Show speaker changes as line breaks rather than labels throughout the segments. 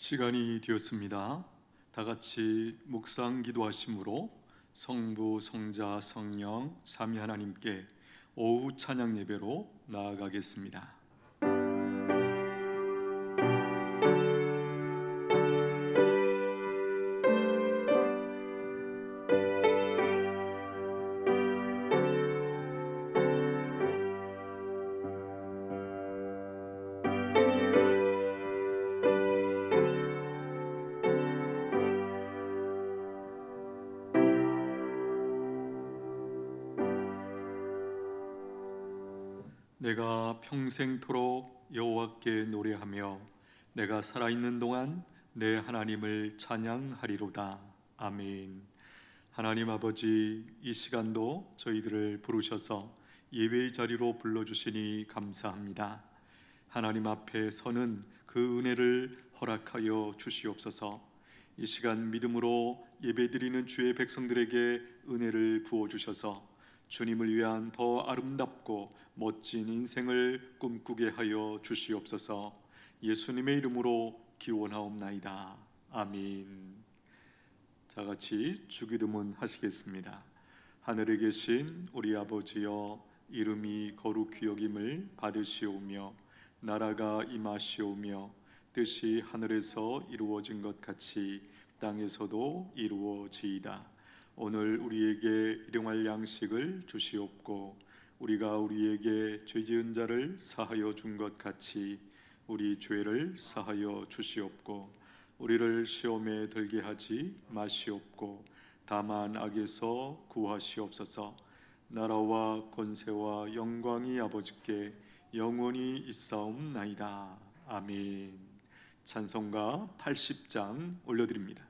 시간이 되었습니다. 다 같이 묵상 기도하심으로 성부, 성자, 성령, 삼위 하나님께 오후 찬양 예배로 나아가겠습니다. 내가 평생토록 여호와께 노래하며 내가 살아있는 동안 내 하나님을 찬양하리로다. 아멘. 하나님 아버지, 이 시간도 저희들을 부르셔서 예배의 자리로 불러주시니 감사합니다. 하나님 앞에 서는 그 은혜를 허락하여 주시옵소서. 이 시간 믿음으로 예배드리는 주의 백성들에게 은혜를 부어주셔서 주님을 위한 더 아름답고 멋진 인생을 꿈꾸게 하여 주시옵소서. 예수님의 이름으로 기원하옵나이다. 아멘. 자, 같이 주기도문 하시겠습니다. 하늘에 계신 우리 아버지여, 이름이 거룩히 여김을 받으시오며 나라가 임하시오며 뜻이 하늘에서 이루어진 것 같이 땅에서도 이루어지이다. 오늘 우리에게 일용할 양식을 주시옵고 우리가 우리에게 죄 지은 자를 사하여 준 것 같이 우리 죄를 사하여 주시옵고 우리를 시험에 들게 하지 마시옵고 다만 악에서 구하시옵소서. 나라와 권세와 영광이 아버지께 영원히 있사옵나이다. 아멘. 찬송가 80장 올려드립니다.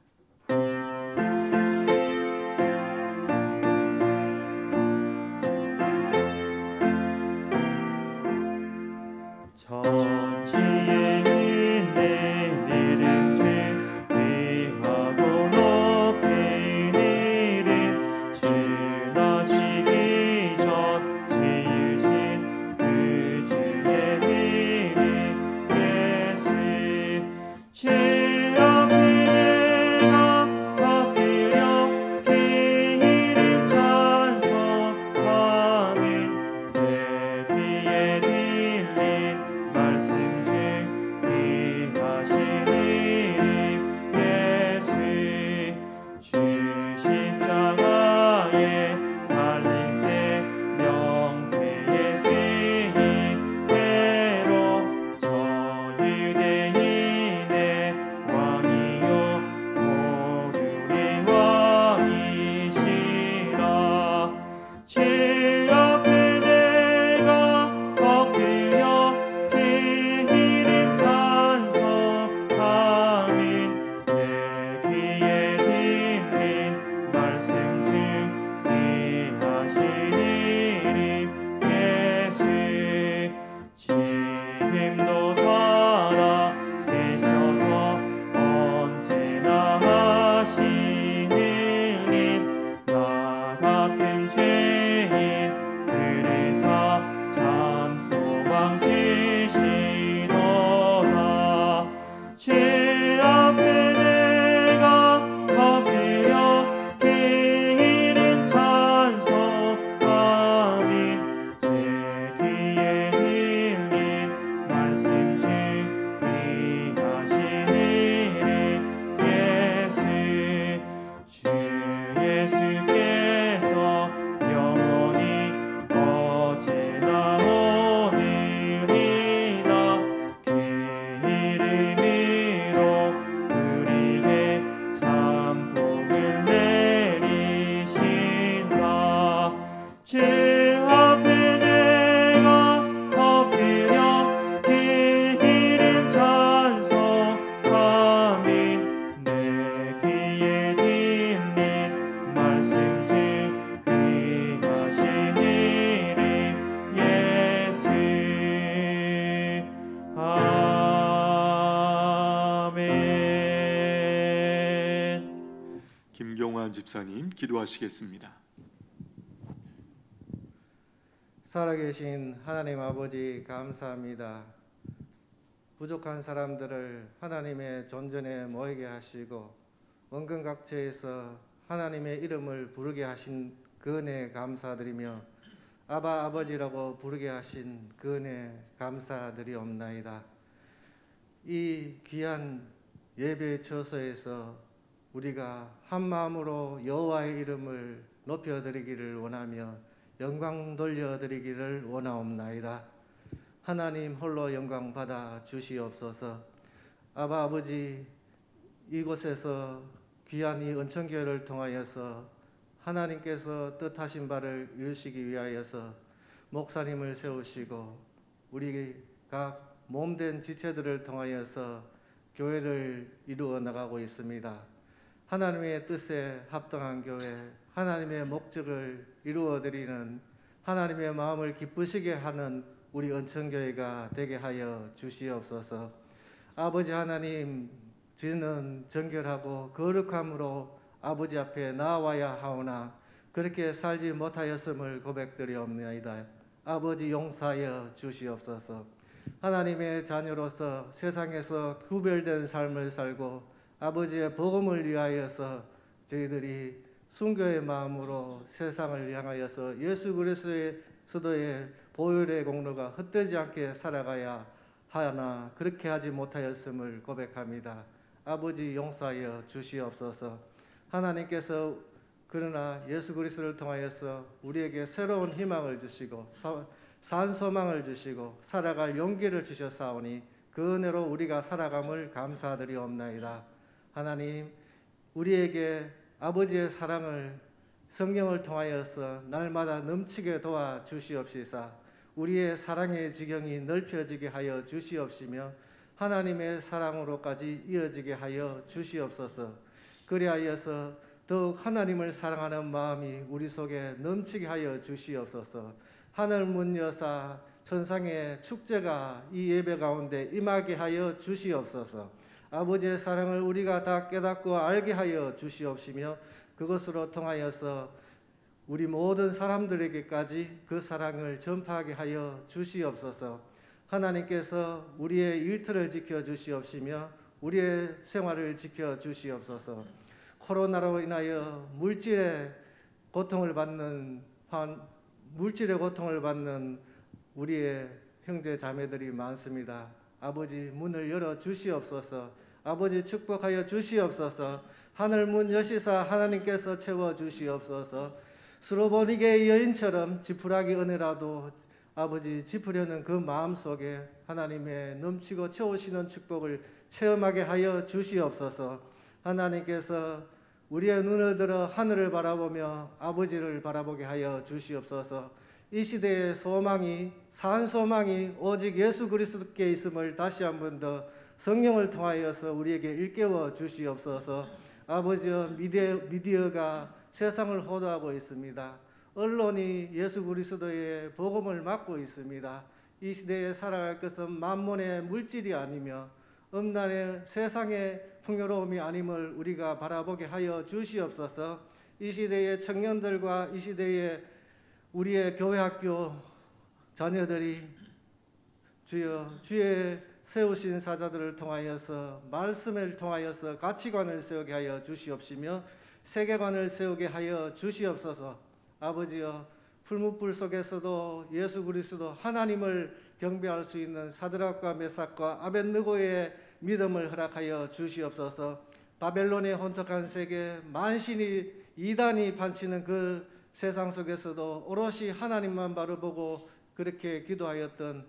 집사님 기도하시겠습니다.
살아계신 하나님 아버지 감사합니다. 부족한 사람들을 하나님의 존전에 모이게 하시고 원근각처에서 하나님의 이름을 부르게 하신 그 은혜에 감사드리며 아바 아버지라고 부르게 하신 그 은혜에 감사드리옵나이다. 이 귀한 예배 처소에서 우리가 한 마음으로 여호와의 이름을 높여드리기를 원하며 영광 돌려드리기를 원하옵나이다. 하나님 홀로 영광 받아 주시옵소서. 아바 아버지, 이곳에서 귀한 이 은천교회를 통하여서 하나님께서 뜻하신 바를 이루시기 위하여서 목사님을 세우시고 우리 각 몸된 지체들을 통하여서 교회를 이루어 나가고 있습니다. 하나님의 뜻에 합당한 교회, 하나님의 목적을 이루어 드리는, 하나님의 마음을 기쁘시게 하는 우리 은천교회가 되게 하여 주시옵소서. 아버지 하나님, 저는 정결하고 거룩함으로 아버지 앞에 나와야 하오나 그렇게 살지 못하였음을 고백드리옵나이다. 아버지 용서하여 주시옵소서. 하나님의 자녀로서 세상에서 구별된 삶을 살고 아버지의 복음을 위하여서 저희들이 순교의 마음으로 세상을 향하여서 예수 그리스도의 보혈의 공로가 헛되지 않게 살아가야 하나 그렇게 하지 못하였음을 고백합니다. 아버지 용서하여 주시옵소서. 하나님께서 그러나 예수 그리스도를 통하여서 우리에게 새로운 희망을 주시고 산 소망을 주시고 살아갈 용기를 주셨사오니 그 은혜로 우리가 살아감을 감사드리옵나이다. 하나님, 우리에게 아버지의 사랑을 성령을 통하여서 날마다 넘치게 도와 주시옵시사 우리의 사랑의 지경이 넓혀지게 하여 주시옵시며 하나님의 사랑으로까지 이어지게 하여 주시옵소서. 그리하여서 더욱 하나님을 사랑하는 마음이 우리 속에 넘치게 하여 주시옵소서. 하늘 문 여사 천상의 축제가 이 예배 가운데 임하게 하여 주시옵소서. 아버지의 사랑을 우리가 다 깨닫고 알게 하여 주시옵시며 그것으로 통하여서 우리 모든 사람들에게까지 그 사랑을 전파하게 하여 주시옵소서. 하나님께서 우리의 일터를 지켜 주시옵시며 우리의 생활을 지켜 주시옵소서. 코로나로 인하여 물질의 고통을 받는 우리의 형제 자매들이 많습니다. 아버지 문을 열어 주시옵소서. 아버지 축복하여 주시옵소서. 하늘 문 여시사 하나님께서 채워 주시옵소서. 스로보니게의 여인처럼 지푸라기 은혜라도 아버지 짚으려는 그 마음속에 하나님의 넘치고 채우시는 축복을 체험하게 하여 주시옵소서. 하나님께서 우리의 눈을 들어 하늘을 바라보며 아버지를 바라보게 하여 주시옵소서. 이 시대의 소망이 산 소망이 오직 예수 그리스도께 있음을 다시 한 번 더 성령을 통하여서 우리에게 일깨워 주시옵소서. 아버지여, 미디어가 세상을 호도하고 있습니다. 언론이 예수 그리스도의 복음을 막고 있습니다. 이 시대에 살아갈 것은 만몬의 물질이 아니며 음란의 세상의 풍요로움이 아님을 우리가 바라보게 하여 주시옵소서. 이 시대의 청년들과 이 시대의 우리의 교회학교 자녀들이 주여 주의 세우신 사자들을 통하여서 말씀을 통하여서 가치관을 세우게 하여 주시옵시며 세계관을 세우게 하여 주시옵소서. 아버지여, 풀무불 속에서도 예수 그리스도 하나님을 경배할 수 있는 사드락과 메삭과 아벳느고의 믿음을 허락하여 주시옵소서. 바벨론의 혼탁한 세계, 만신이 이단이 판치는 그 세상 속에서도 오롯이 하나님만 바라보고 그렇게 기도하였던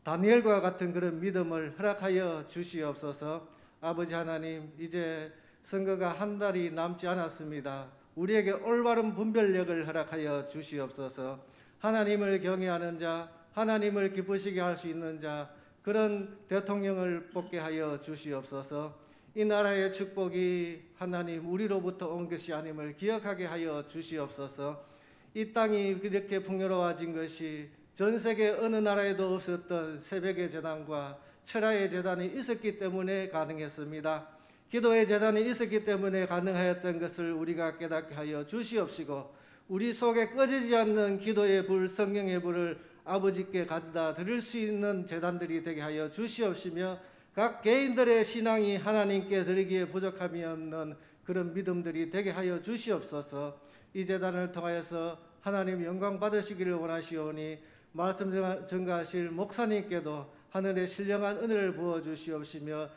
다니엘과 같은 그런 믿음을 허락하여 주시옵소서. 아버지 하나님, 이제 선거가 한 달이 남지 않았습니다. 우리에게 올바른 분별력을 허락하여 주시옵소서. 하나님을 경외하는 자, 하나님을 기쁘시게 할 수 있는 자, 그런 대통령을 뽑게 하여 주시옵소서. 이 나라의 축복이 하나님 우리로부터 온 것이 아님을 기억하게 하여 주시옵소서. 이 땅이 그렇게 풍요로워진 것이 전 세계 어느 나라에도 없었던 새벽의 제단과 철야의 제단이 있었기 때문에 가능했습니다. 기도의 제단이 있었기 때문에 가능하였던 것을 우리가 깨닫게 하여 주시옵시고 우리 속에 꺼지지 않는 기도의 불, 성령의 불을 아버지께 가져다 드릴 수 있는 제단들이 되게 하여 주시옵시며 각 개인들의 신앙이 하나님께 드리기에 부족함이 없는 그런 믿음들이 되게 하여 주시옵소서. 이 제단을 통하여서 하나님 영광 받으시기를 원하시오니 말씀 전가하실 목사님께도 하늘의 신령한 은혜를 부어 주시옵시며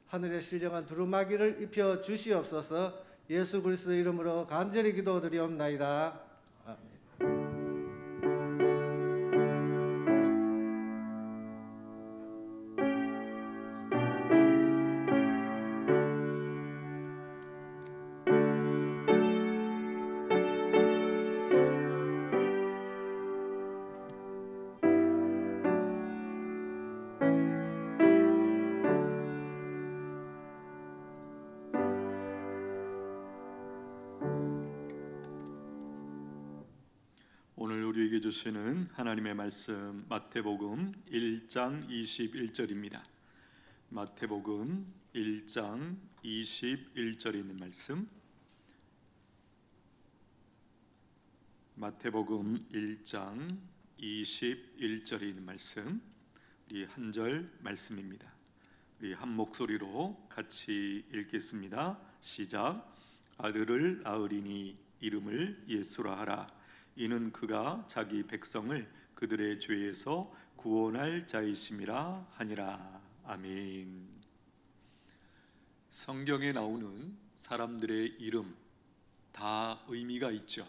하늘의 신령한 두루마기를 입혀 주시옵소서. 예수 그리스도의 이름으로 간절히 기도드리옵나이다. 아멘.
오늘 우리에게 주시는 하나님의 말씀 마태복음 1장 21절입니다. 마태복음 1장 21절에 있는 말씀, 마태복음 1장 21절에 있는 말씀, 우리 한 절 말씀입니다. 우리 한 목소리로 같이 읽겠습니다. 시작. 아들을 낳으리니 이름을 예수라 하라. 이는 그가 자기 백성을 그들의 죄에서 구원할 자이심이라 하니라. 아멘. 성경에 나오는 사람들의 이름 다 의미가 있죠.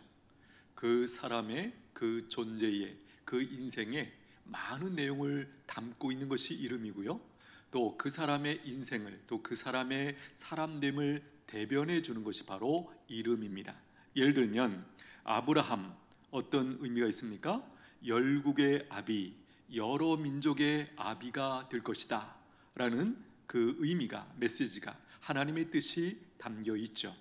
그 사람의 그 존재에, 그 인생에 많은 내용을 담고 있는 것이 이름이고요. 또 그 사람의 인생을, 또 그 사람의 사람됨을 대변해 주는 것이 바로 이름입니다. 예를 들면 아브라함, 어떤 의미가 있습니까? 열국의 아비, 여러 민족의 아비가 될 것이다 라는 그 의미가, 메시지가, 하나님의 뜻이 담겨 있죠.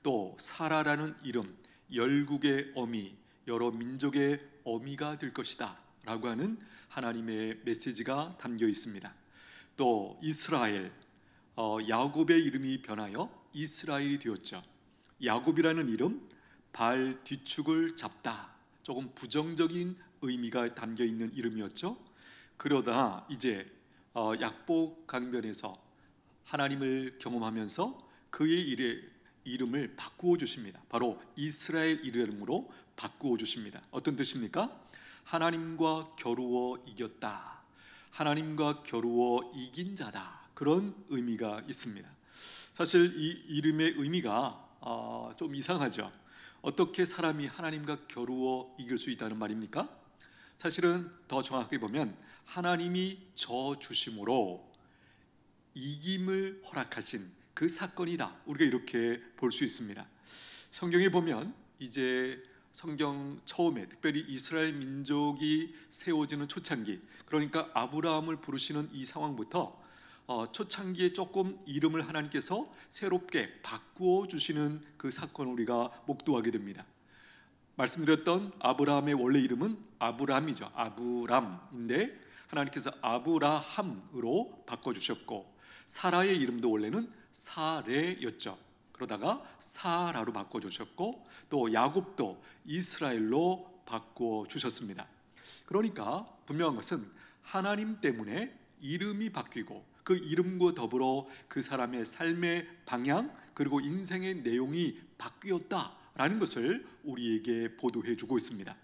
또 사라라는 이름, 열국의 어미, 여러 민족의 어미가 될 것이다 라고 하는 하나님의 메시지가 담겨 있습니다. 또 이스라엘, 야곱의 이름이 변하여 이스라엘이 되었죠. 야곱이라는 이름, 발 뒤축을 잡다, 조금 부정적인 의미가 담겨 있는 이름이었죠. 그러다 이제 약복 강변에서 하나님을 경험하면서 그의 이름을 바꾸어 주십니다. 바로 이스라엘 이름으로 바꾸어 주십니다. 어떤 뜻입니까? 하나님과 겨루어 이겼다, 하나님과 겨루어 이긴 자다, 그런 의미가 있습니다. 사실 이 이름의 의미가 좀 이상하죠. 어떻게 사람이 하나님과 겨루어 이길 수 있다는 말입니까? 사실은 더 정확하게 보면 하나님이 저 주심으로 이김을 허락하신 그 사건이다, 우리가 이렇게 볼 수 있습니다. 성경에 보면 이제 성경 처음에 특별히 이스라엘 민족이 세워지는 초창기, 그러니까 아브라함을 부르시는 이 상황부터 초창기에 조금 이름을 하나님께서 새롭게 바꾸어 주시는 그 사건을 우리가 목도하게 됩니다. 말씀드렸던 아브라함의 원래 이름은 아브람이죠. 아브람인데 하나님께서 아브라함으로 바꿔주셨고, 사라의 이름도 원래는 사레였죠. 그러다가 사라로 바꿔주셨고, 또 야곱도 이스라엘로 바꿔주셨습니다. 그러니까 분명한 것은 하나님 때문에 이름이 바뀌고 그 이름과 더불어 그 사람의 삶의 방향, 그리고 인생의 내용이 바뀌었다라는 것을 우리에게 보도해 주고 있습니다.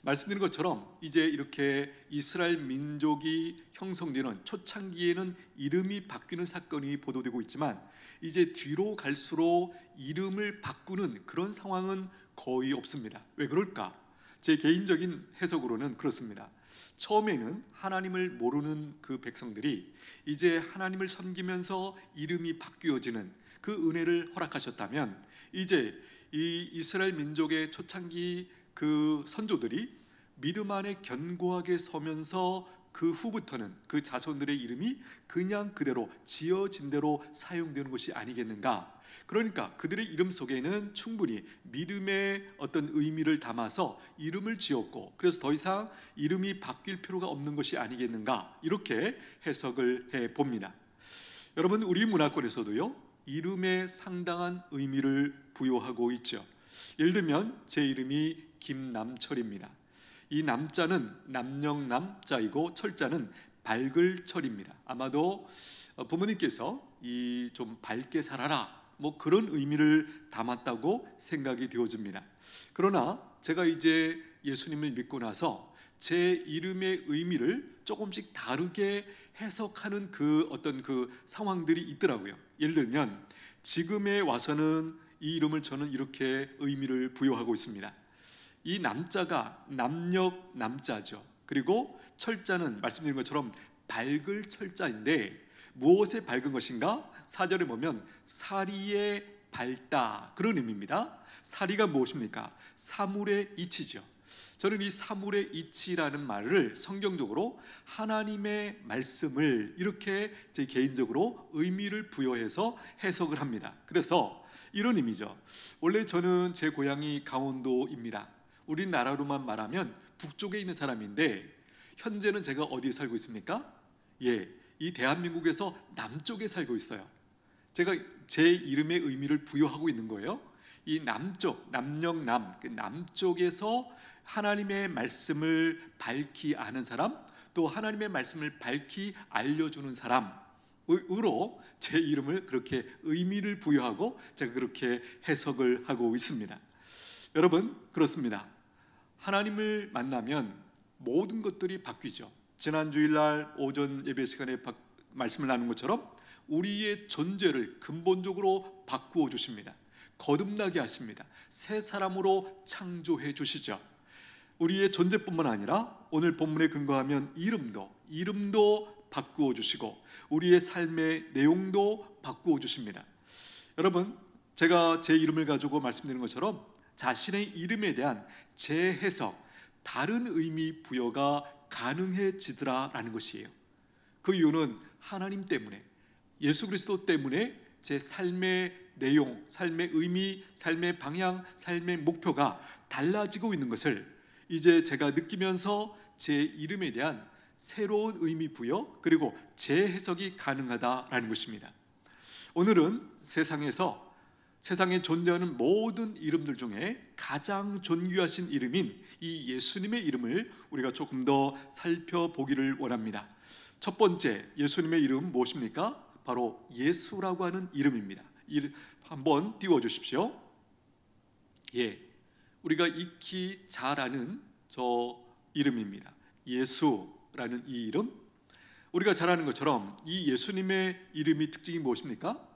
말씀드린 것처럼 이제 이렇게 이스라엘 민족이 형성되는 초창기에는 이름이 바뀌는 사건이 보도되고 있지만, 이제 뒤로 갈수록 이름을 바꾸는 그런 상황은 거의 없습니다. 왜 그럴까? 제 개인적인 해석으로는 그렇습니다. 처음에는 하나님을 모르는 그 백성들이 이제 하나님을 섬기면서 이름이 바뀌어지는 그 은혜를 허락하셨다면, 이제 이 이스라엘 민족의 초창기 그 선조들이 믿음 안에 견고하게 서면서 그 후부터는 그 자손들의 이름이 그냥 그대로 지어진 대로 사용되는 것이 아니겠는가. 그러니까 그들의 이름 속에는 충분히 믿음의 어떤 의미를 담아서 이름을 지었고, 그래서 더 이상 이름이 바뀔 필요가 없는 것이 아니겠는가, 이렇게 해석을 해 봅니다. 여러분, 우리 문화권에서도요 이름에 상당한 의미를 부여하고 있죠. 예를 들면 제 이름이 김남철입니다. 이 남자는 남영남자이고 철자는 밝을 철입니다. 아마도 부모님께서 이 좀 밝게 살아라 뭐 그런 의미를 담았다고 생각이 되어집니다. 그러나 제가 이제 예수님을 믿고 나서 제 이름의 의미를 조금씩 다르게 해석하는 그 어떤 그 상황들이 있더라고요. 예를 들면 지금에 와서는 이 이름을 저는 이렇게 의미를 부여하고 있습니다. 이 남자가 남역 남자죠. 그리고 철자는 말씀드린 것처럼 밝을 철자인데 무엇에 밝은 것인가? 4절에 보면 사리에 밝다 그런 의미입니다. 사리가 무엇입니까? 사물의 이치죠. 저는 이 사물의 이치라는 말을 성경적으로 하나님의 말씀을 이렇게 제 개인적으로 의미를 부여해서 해석을 합니다. 그래서 이런 의미죠. 원래 저는 제 고향이 강원도입니다. 우리나라로만 말하면 북쪽에 있는 사람인데 현재는 제가 어디에 살고 있습니까? 이 대한민국에서 남쪽에 살고 있어요. 제가 제 이름의 의미를 부여하고 있는 거예요. 이 남쪽, 남녘남, 그 남쪽에서 하나님의 말씀을 밝히 아는 사람, 또 하나님의 말씀을 밝히 알려주는 사람으로 제 이름을 그렇게 의미를 부여하고 제가 그렇게 해석을 하고 있습니다. 여러분, 그렇습니다. 하나님을 만나면 모든 것들이 바뀌죠. 지난 주일날 오전 예배 시간에 말씀을 나눈 것처럼 우리의 존재를 근본적으로 바꾸어 주십니다. 거듭나게 하십니다. 새 사람으로 창조해 주시죠. 우리의 존재뿐만 아니라 오늘 본문에 근거하면 이름도 바꾸어 주시고 우리의 삶의 내용도 바꾸어 주십니다. 여러분, 제가 제 이름을 가지고 말씀드리는 것처럼 자신의 이름에 대한 재해석, 다른 의미 부여가 가능해지더라라는 것이에요. 그 이유는 하나님 때문에, 예수 그리스도 때문에 제 삶의 내용, 삶의 의미, 삶의 방향, 삶의 목표가 달라지고 있는 것을 이제 제가 느끼면서 제 이름에 대한 새로운 의미 부여 그리고 재해석이 가능하다라는 것입니다. 오늘은 세상에 존재하는 모든 이름들 중에 가장 존귀하신 이름인 이 예수님의 이름을 우리가 조금 더 살펴보기를 원합니다. 첫 번째 예수님의 이름 무엇입니까? 바로 예수라고 하는 이름입니다. 한번 띄워주십시오. 우리가 익히 잘 아는 저 이름입니다. 예수라는 이 이름, 우리가 잘 아는 것처럼 이 예수님의 이름이 특징이 무엇입니까?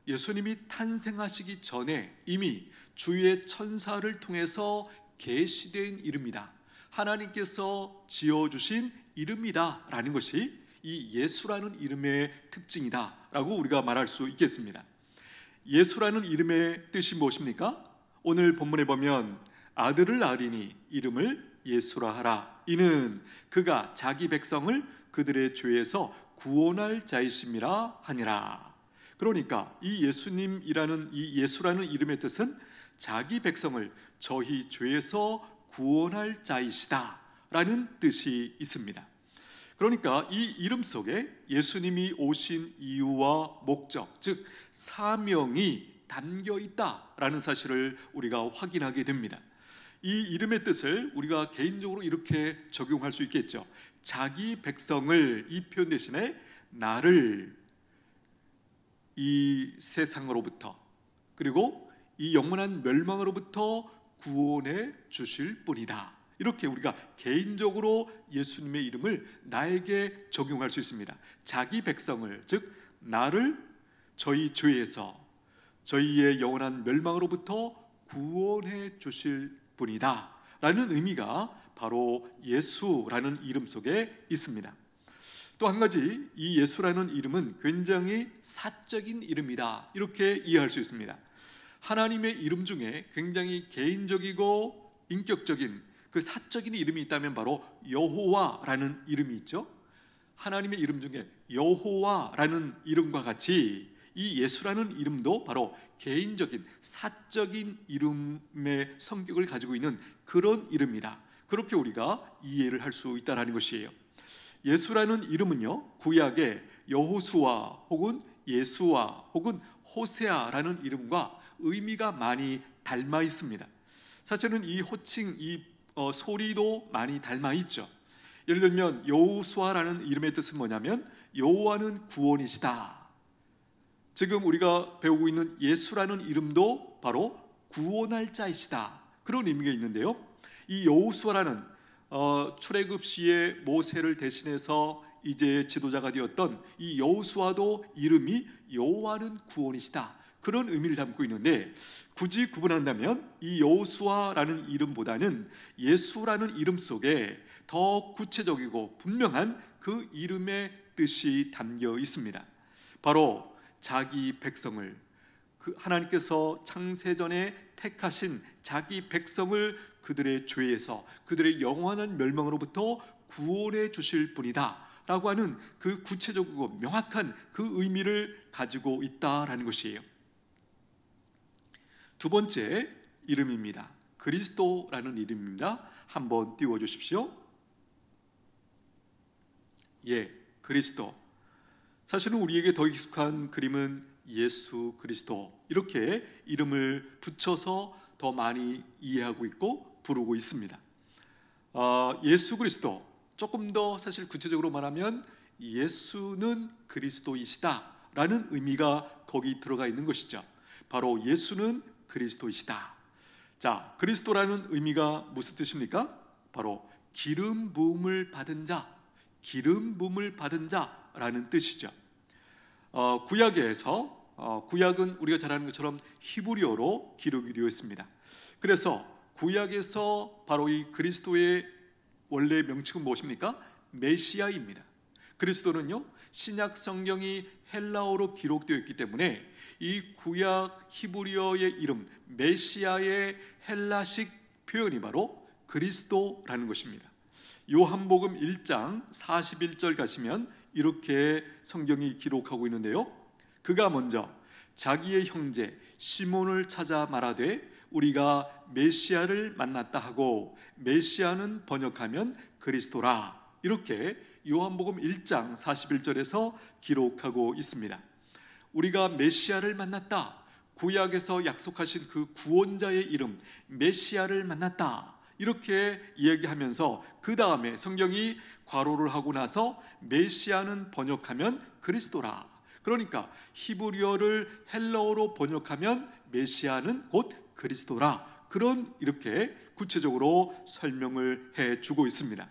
예수님이 탄생하시기 전에 이미 주의 천사를 통해서 계시된 이름이다. 하나님께서 지어주신 이름이다 라는 것이 이 예수라는 이름의 특징이다 라고 우리가 말할 수 있겠습니다. 예수라는 이름의 뜻이 무엇입니까? 오늘 본문에 보면 아들을 낳으리니 이름을 예수라 하라. 이는 그가 자기 백성을 그들의 죄에서 구원할 자이심이라 하니라. 그러니까 이 예수님이라는 이 예수라는 이름의 뜻은 자기 백성을 저희 죄에서 구원할 자이시다 라는 뜻이 있습니다. 그러니까 이 이름 속에 예수님이 오신 이유와 목적, 즉 사명이 담겨 있다라는 사실을 우리가 확인하게 됩니다. 이 이름의 뜻을 우리가 개인적으로 이렇게 적용할 수 있겠죠. 자기 백성을, 이 표현 대신에 나를 이 세상으로부터 그리고 이 영원한 멸망으로부터 구원해 주실 분이다. 이렇게 우리가 개인적으로 예수님의 이름을 나에게 적용할 수 있습니다. 자기 백성을, 즉 나를 저희 죄에서, 저희의 영원한 멸망으로부터 구원해 주실 분이다 라는 의미가 바로 예수라는 이름 속에 있습니다. 또 한 가지, 이 예수라는 이름은 굉장히 사적인 이름이다 이렇게 이해할 수 있습니다. 하나님의 이름 중에 굉장히 개인적이고 인격적인 그 사적인 이름이 있다면 바로 여호와라는 이름이 있죠. 하나님의 이름 중에 여호와라는 이름과 같이 이 예수라는 이름도 바로 개인적인 사적인 이름의 성격을 가지고 있는 그런 이름이다. 그렇게 우리가 이해를 할 수 있다는 것이에요. 예수라는 이름은요, 구약의 여호수아 혹은 예수아 혹은 호세아라는 이름과 의미가 많이 닮아 있습니다. 사실은 이 호칭, 이 소리도 많이 닮아 있죠. 예를 들면 여호수아라는 이름의 뜻은 뭐냐면 여호와는 구원이시다. 지금 우리가 배우고 있는 예수라는 이름도 바로 구원할 자이시다, 그런 의미가 있는데요. 이 여호수아라는 출애굽 시에 모세를 대신해서 이제 지도자가 되었던 이 여호수아도 이름이 여호와는 구원이시다, 그런 의미를 담고 있는데, 굳이 구분한다면 이 여호수아라는 이름보다는 예수라는 이름 속에 더 구체적이고 분명한 그 이름의 뜻이 담겨 있습니다. 바로 자기 백성을, 하나님께서 창세전에 택하신 자기 백성을 그들의 죄에서, 그들의 영원한 멸망으로부터 구원해 주실 분이다 라고 하는 그 구체적이고 명확한 그 의미를 가지고 있다라는 것이에요. 두 번째 이름입니다. 그리스도라는 이름입니다. 한번 띄워주십시오. 예, 그리스도. 사실은 우리에게 더 익숙한 그림은 예수 그리스도, 이렇게 이름을 붙여서 더 많이 이해하고 있고 부르고 있습니다. 예수 그리스도, 조금 더 사실 구체적으로 말하면 예수는 그리스도이시다 라는 의미가 거기 들어가 있는 것이죠. 바로 예수는 그리스도이시다. 자, 그리스도라는 의미가 무슨 뜻입니까? 바로 기름 부음을 받은 자, 기름 부음을 받은 자라는 뜻이죠. 구약에서 구약은 우리가 잘 아는 것처럼 히브리어로 기록이 되어 있습니다. 그래서 구약에서 바로 이 그리스도의 원래 명칭은 무엇입니까? 메시아입니다. 그리스도는요, 신약 성경이 헬라어로 기록되어 있기 때문에 이 구약 히브리어의 이름 메시아의 헬라식 표현이 바로 그리스도라는 것입니다. 요한복음 1장 41절 가시면 이렇게 성경이 기록하고 있는데요, 그가 먼저 자기의 형제 시몬을 찾아 말하되 우리가 메시아를 만났다 하고, 메시아는 번역하면 그리스도라, 이렇게 요한복음 1장 41절에서 기록하고 있습니다. 우리가 메시아를 만났다, 구약에서 약속하신 그 구원자의 이름 메시아를 만났다, 이렇게 이야기하면서 그 다음에 성경이 괄호를 하고 나서 메시아는 번역하면 그리스도라, 그러니까 히브리어를 헬라어로 번역하면 메시아는 곧 그리스도라, 그런 이렇게 구체적으로 설명을 해주고 있습니다.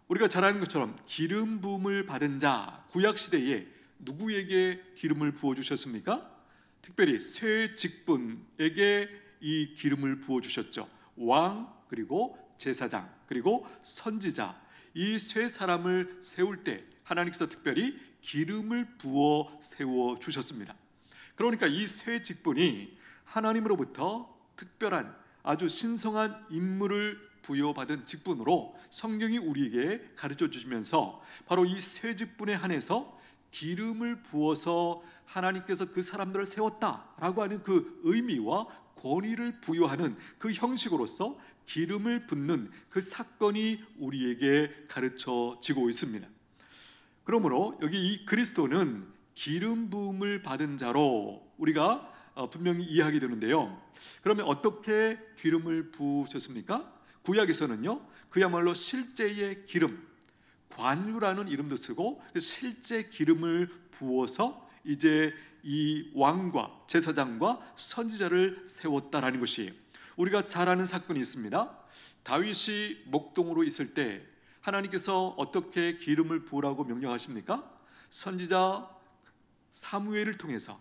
우리가 잘 아는 것처럼 기름 부음을 받은 자, 구약시대에 누구에게 기름을 부어주셨습니까? 특별히 새 직분에게 이 기름을 부어주셨죠. 왕, 그리고 제사장, 그리고 선지자, 이 세 사람을 세울 때 하나님께서 특별히 기름을 부어 세워주셨습니다. 그러니까 이 세 직분이 하나님으로부터 특별한 아주 신성한 임무를 부여받은 직분으로 성경이 우리에게 가르쳐 주시면서 바로 이 세 직분에 한해서 기름을 부어서 하나님께서 그 사람들을 세웠다라고 하는 그 의미와 권위를 부여하는 그 형식으로서 기름을 붓는 그 사건이 우리에게 가르쳐지고 있습니다. 그러므로 여기 이 그리스도는 기름 부음을 받은 자로 우리가 분명히 이해하게 되는데요, 그러면 어떻게 기름을 부으셨습니까? 구약에서는요, 그야말로 실제의 기름, 관유라는 이름도 쓰고 실제 기름을 부어서 이제 이 왕과 제사장과 선지자를 세웠다라는 것이에요. 우리가 잘 아는 사건이 있습니다. 다윗이 목동으로 있을 때 하나님께서 어떻게 기름을 부으라고 명령하십니까? 선지자 사무엘을 통해서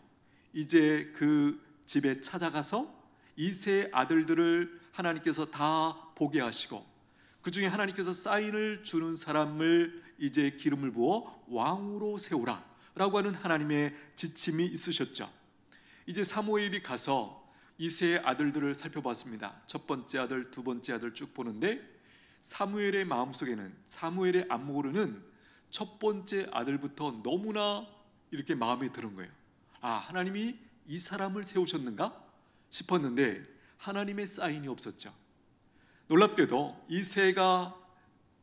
이제 그 집에 찾아가서 이세 아들들을 하나님께서 다 보게 하시고, 그 중에 하나님께서 사인을 주는 사람을 이제 기름을 부어 왕으로 세우라 라고 하는 하나님의 지침이 있으셨죠. 이제 사무엘이 가서 이세 아들들을 살펴봤습니다. 첫 번째 아들, 두 번째 아들 쭉 보는데 사무엘의 마음속에는, 사무엘의 안목으로는 첫 번째 아들부터 너무나 이렇게 마음에 드는 거예요. 아, 하나님이 이 사람을 세우셨는가 싶었는데 하나님의 사인이 없었죠. 놀랍게도 이세가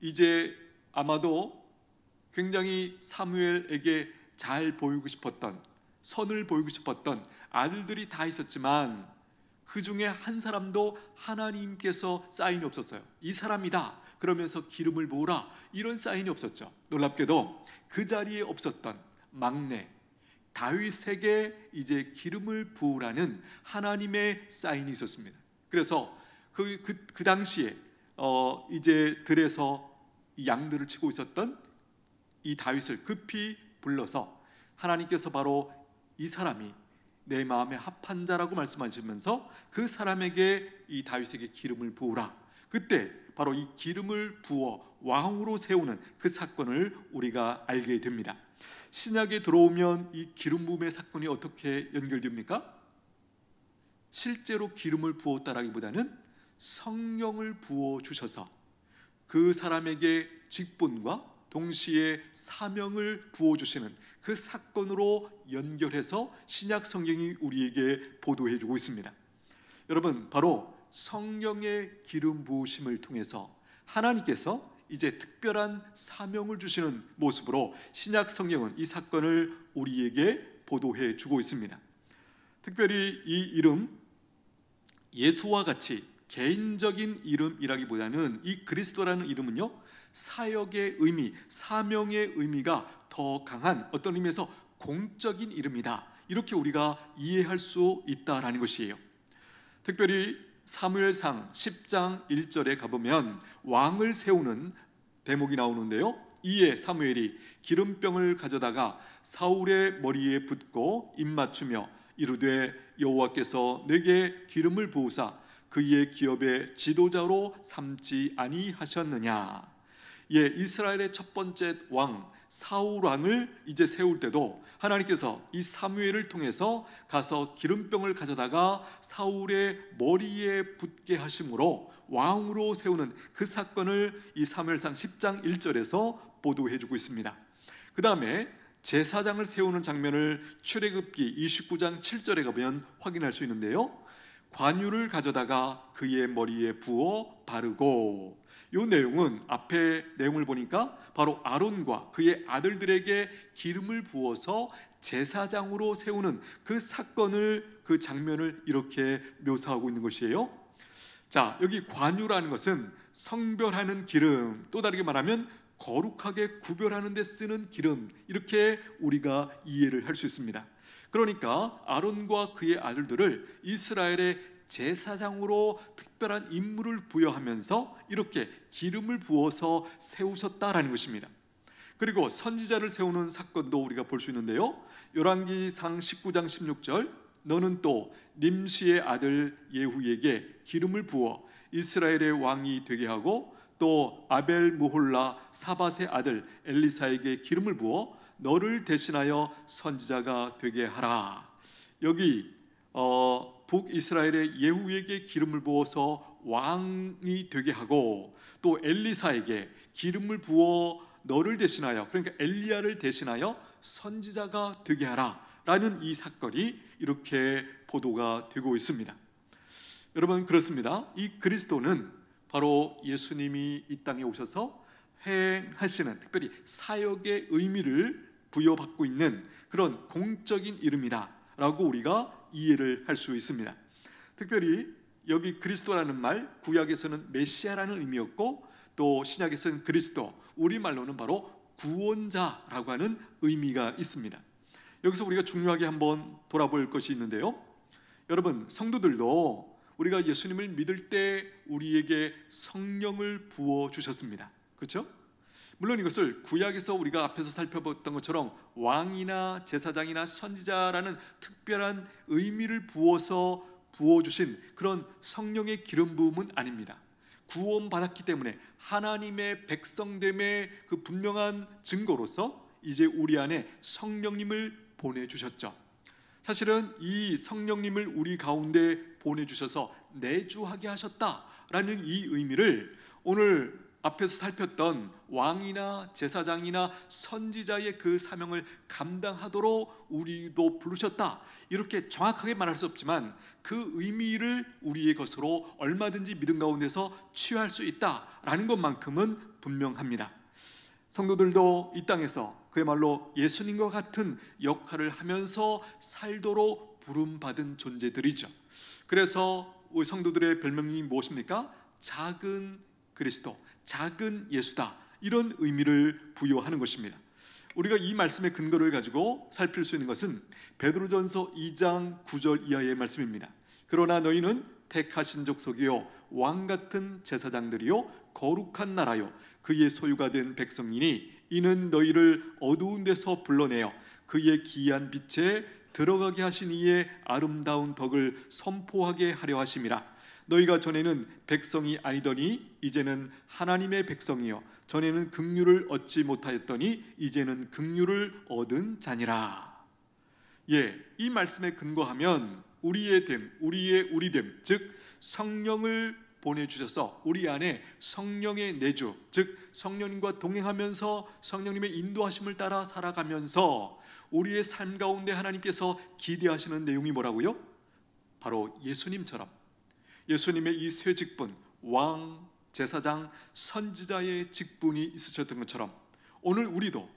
이제 아마도 굉장히 사무엘에게 잘 보이고 싶었던, 선을 보이고 싶었던 아들들이 다 있었지만 그 중에 한 사람도 하나님께서 사인이 없었어요. 이 사람이다, 그러면서 기름을 부으라, 이런 사인이 없었죠. 놀랍게도 그 자리에 없었던 막내 다윗에게 이제 기름을 부으라는 하나님의 사인이 있었습니다. 그래서 그 당시에 이제 들에서 양들을 치고 있었던 이 다윗을 급히 불러서 하나님께서 바로 이 사람이 내 마음에 합한 자라고 말씀하시면서 그 사람에게, 이 다윗에게 기름을 부으라. 그때 바로 이 기름을 부어 왕으로 세우는 그 사건을 우리가 알게 됩니다. 신약에 들어오면 이 기름 부음의 사건이 어떻게 연결됩니까? 실제로 기름을 부었다라기보다는 성령을 부어 주셔서 그 사람에게 직분과 동시에 사명을 부어주시는 그 사건으로 연결해서 신약 성경이 우리에게 보도해 주고 있습니다. 여러분, 바로 성령의 기름 부으심을 통해서 하나님께서 이제 특별한 사명을 주시는 모습으로 신약 성경은 이 사건을 우리에게 보도해 주고 있습니다. 특별히 이 이름, 예수와 같이 개인적인 이름이라기보다는 이 그리스도라는 이름은요, 사역의 의미, 사명의 의미가 더 강한 어떤 의미에서 공적인 이름이다, 이렇게 우리가 이해할 수 있다라는 것이에요. 특별히 사무엘상 10장 1절에 가보면 왕을 세우는 대목이 나오는데요, 이에 사무엘이 기름병을 가져다가 사울의 머리에 붓고 입맞추며 이르되 여호와께서 내게 기름을 부으사 그의 기업의 지도자로 삼지 아니하셨느냐. 예, 이스라엘의 첫 번째 왕 사울 왕을 이제 세울 때도 하나님께서 이 사무엘을 통해서 가서 기름병을 가져다가 사울의 머리에 붓게 하심으로 왕으로 세우는 그 사건을 이 사무엘상 10장 1절에서 보도해 주고 있습니다. 그 다음에 제사장을 세우는 장면을 출애굽기 29장 7절에 가면 확인할 수 있는데요, 관유를 가져다가 그의 머리에 부어 바르고, 이 내용은 앞에 내용을 보니까 바로 아론과 그의 아들들에게 기름을 부어서 제사장으로 세우는 그 사건을, 그 장면을 이렇게 묘사하고 있는 것이에요. 자, 여기 관유라는 것은 성별하는 기름, 또 다르게 말하면 거룩하게 구별하는 데 쓰는 기름, 이렇게 우리가 이해를 할 수 있습니다. 그러니까 아론과 그의 아들들을 이스라엘의 제사장으로 특별한 임무를 부여하면서 이렇게 기름을 부어서 세우셨다라는 것입니다. 그리고 선지자를 세우는 사건도 우리가 볼 수 있는데요, 열왕기상 19장 16절 너는 또 님시의 아들 예후에게 기름을 부어 이스라엘의 왕이 되게 하고 또 아벨 무홀라 사밧의 아들 엘리사에게 기름을 부어 너를 대신하여 선지자가 되게 하라. 여기 북이스라엘의 예후에게 기름을 부어서 왕이 되게 하고 또 엘리사에게 기름을 부어 너를 대신하여, 그러니까 엘리야를 대신하여 선지자가 되게 하라 라는 이 사건이 이렇게 보도가 되고 있습니다. 여러분, 그렇습니다. 이 그리스도는 바로 예수님이 이 땅에 오셔서 행하시는 특별히 사역의 의미를 부여받고 있는 그런 공적인 이름이다 라고 우리가 이해를 할 수 있습니다. 특별히 여기 그리스도라는 말, 구약에서는 메시아라는 의미였고 또 신약에서는 그리스도, 우리말로는 바로 구원자라고 하는 의미가 있습니다. 여기서 우리가 중요하게 한번 돌아볼 것이 있는데요, 여러분, 성도들도 우리가 예수님을 믿을 때 우리에게 성령을 부어주셨습니다. 그렇죠? 물론 이것을 구약에서 우리가 앞에서 살펴봤던 것처럼 왕이나 제사장이나 선지자라는 특별한 의미를 부어주신 그런 성령의 기름 부음은 아닙니다. 구원받았기 때문에 하나님의 백성됨의 그 분명한 증거로서 이제 우리 안에 성령님을 보내주셨죠. 사실은 이 성령님을 우리 가운데 보내주셔서 내주하게 하셨다라는 이 의미를 오늘 앞에서 살폈던 왕이나 제사장이나 선지자의 그 사명을 감당하도록 우리도 부르셨다, 이렇게 정확하게 말할 수 없지만 그 의미를 우리의 것으로 얼마든지 믿음 가운데서 취할 수 있다라는 것만큼은 분명합니다. 성도들도 이 땅에서 그야말로 예수님과 같은 역할을 하면서 살도록 부름받은 존재들이죠. 그래서 우리 성도들의 별명이 무엇입니까? 작은 그리스도, 작은 예수다, 이런 의미를 부여하는 것입니다. 우리가 이 말씀의 근거를 가지고 살필 수 있는 것은 베드로전서 2장 9절 이하의 말씀입니다. 그러나 너희는 택하신 족속이요 왕 같은 제사장들이요 거룩한 나라요 그의 소유가 된 백성이니 이는 너희를 어두운 데서 불러내어 그의 기이한 빛에 들어가게 하신 이의 아름다운 덕을 선포하게 하려 하심이라. 너희가 전에는 백성이 아니더니 이제는 하나님의 백성이요 전에는 긍휼을 얻지 못하였더니 이제는 긍휼을 얻은 자니라. 이 말씀에 근거하면 우리의 됨, 우리의 우리됨, 즉 성령을 보내주셔서 우리 안에 성령의 내주, 즉 성령님과 동행하면서 성령님의 인도하심을 따라 살아가면서 우리의 삶 가운데 하나님께서 기대하시는 내용이 뭐라고요? 바로 예수님처럼 예수님의 이 세 직분, 왕, 제사장, 선지자의 직분이 있으셨던 것처럼 오늘 우리도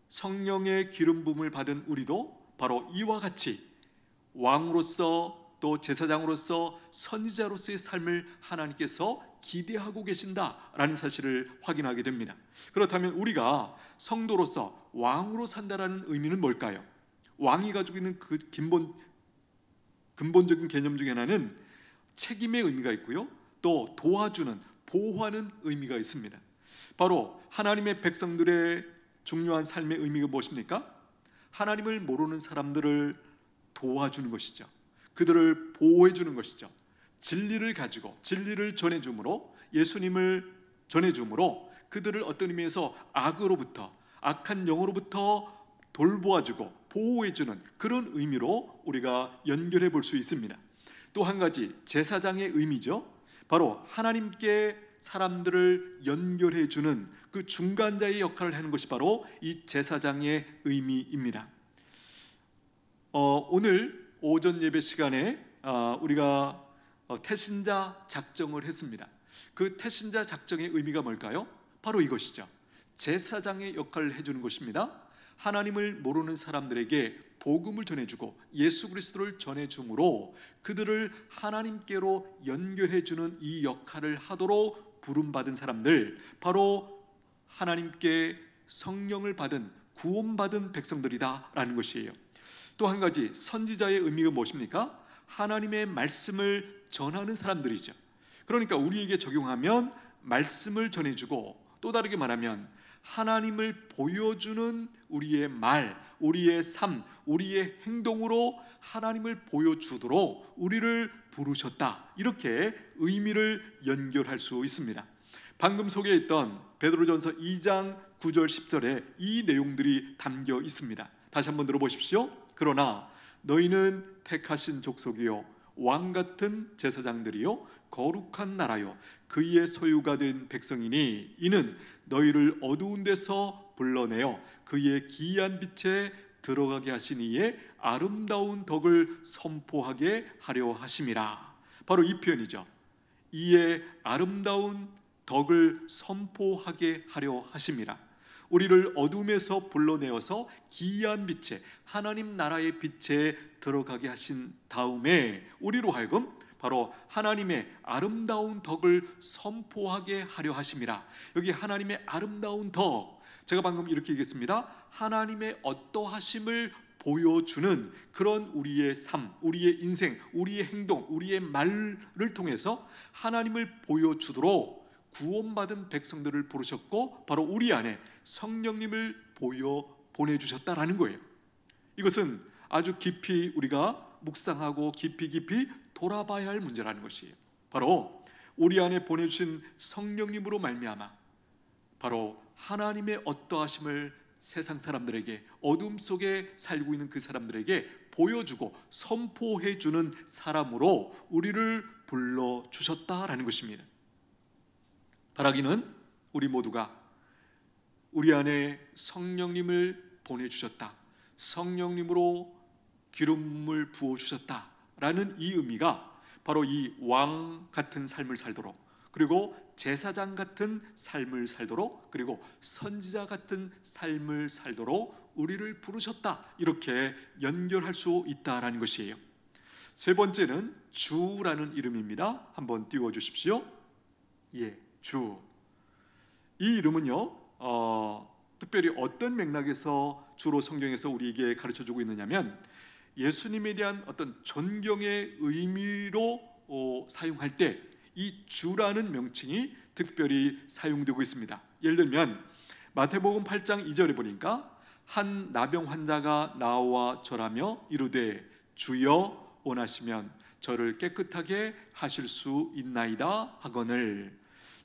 성령의 기름 부음을 받은 우리도 바로 이와 같이 왕으로서 또 제사장으로서 선지자로서의 삶을 하나님께서 기대하고 계신다라는 사실을 확인하게 됩니다. 그렇다면 우리가 성도로서 왕으로 산다라는 의미는 뭘까요? 왕이 가지고 있는 그 근본적인 개념 중에 하나는 책임의 의미가 있고요, 또 도와주는, 보호하는 의미가 있습니다. 바로 하나님의 백성들의 중요한 삶의 의미가 무엇입니까? 하나님을 모르는 사람들을 도와주는 것이죠. 그들을 보호해 주는 것이죠. 진리를 가지고 진리를 전해줌으로, 예수님을 전해줌으로 그들을 어떤 의미에서 악으로부터, 악한 영으로부터 돌보아주고 보호해주는 그런 의미로 우리가 연결해 볼 수 있습니다. 또 한 가지 제사장의 의미죠. 바로 하나님께 사람들을 연결해 주는 그 중간자의 역할을 하는 것이 바로 이 제사장의 의미입니다. 오늘 오전 예배 시간에 우리가 태신자 작정을 했습니다. 그 태신자 작정의 의미가 뭘까요? 바로 이것이죠. 제사장의 역할을 해주는 것입니다. 하나님을 모르는 사람들에게 복음을 전해주고 예수 그리스도를 전해줌으로 그들을 하나님께로 연결해주는 이 역할을 하도록 부름받은 사람들, 바로 하나님께 성령을 받은 구원받은 백성들이다라는 것이에요. 또 한 가지 선지자의 의미가 무엇입니까? 하나님의 말씀을 전하는 사람들이죠. 그러니까 우리에게 적용하면 말씀을 전해주고, 또 다르게 말하면 하나님을 보여주는 우리의 말, 우리의 삶, 우리의 행동으로 하나님을 보여주도록 우리를 부르셨다, 이렇게 의미를 연결할 수 있습니다. 방금 소개했던 베드로전서 2장 9절 10절에 이 내용들이 담겨 있습니다. 다시 한번 들어보십시오. 그러나 너희는 택하신 족속이요 왕 같은 제사장들이요 거룩한 나라요 그의 소유가 된 백성이니 이는 너희를 어두운 데서 불러내어 그의 기이한 빛에 들어가게 하신 이의 아름다운 덕을 선포하게 하려 하심이라. 바로 이 표현이죠. 이의 아름다운 덕을 선포하게 하려 하심이라. 우리를 어둠에서 불러내어서 기이한 빛에, 하나님 나라의 빛에 들어가게 하신 다음에 우리로 하여금 바로 하나님의 아름다운 덕을 선포하게 하려 하심이라. 여기 하나님의 아름다운 덕, 제가 방금 이렇게 얘기했습니다. 하나님의 어떠하심을 보여주는 그런 우리의 삶, 우리의 인생, 우리의 행동, 우리의 말을 통해서 하나님을 보여주도록 구원받은 백성들을 부르셨고, 바로 우리 안에 성령님을 보내주셨다라는 거예요. 이것은 아주 깊이 우리가 묵상하고 깊이 돌아봐야 할 문제라는 것이에요. 바로 우리 안에 보내주신 성령님으로 말미암아 바로 하나님의 어떠하심을 세상 사람들에게, 어둠 속에 살고 있는 그 사람들에게 보여주고 선포해주는 사람으로 우리를 불러주셨다라는 것입니다. 바라기는 우리 모두가 우리 안에 성령님을 보내주셨다, 성령님으로 기름을 부어주셨다라는 이 의미가 바로 이 왕 같은 삶을 살도록, 그리고 제사장 같은 삶을 살도록, 그리고 선지자 같은 삶을 살도록 우리를 부르셨다, 이렇게 연결할 수 있다라는 것이에요. 세 번째는 주라는 이름입니다. 한번 띄워주십시오. 주. 이 이름은요, 특별히 어떤 맥락에서 주로 성경에서 우리에게 가르쳐주고 있느냐면 예수님에 대한 어떤 존경의 의미로 사용할 때 이 주라는 명칭이 특별히 사용되고 있습니다. 예를 들면 마태복음 8장 2절에 보니까 한 나병 환자가 나와 절하며 이르되 주여 원하시면 저를 깨끗하게 하실 수 있나이다 하거늘.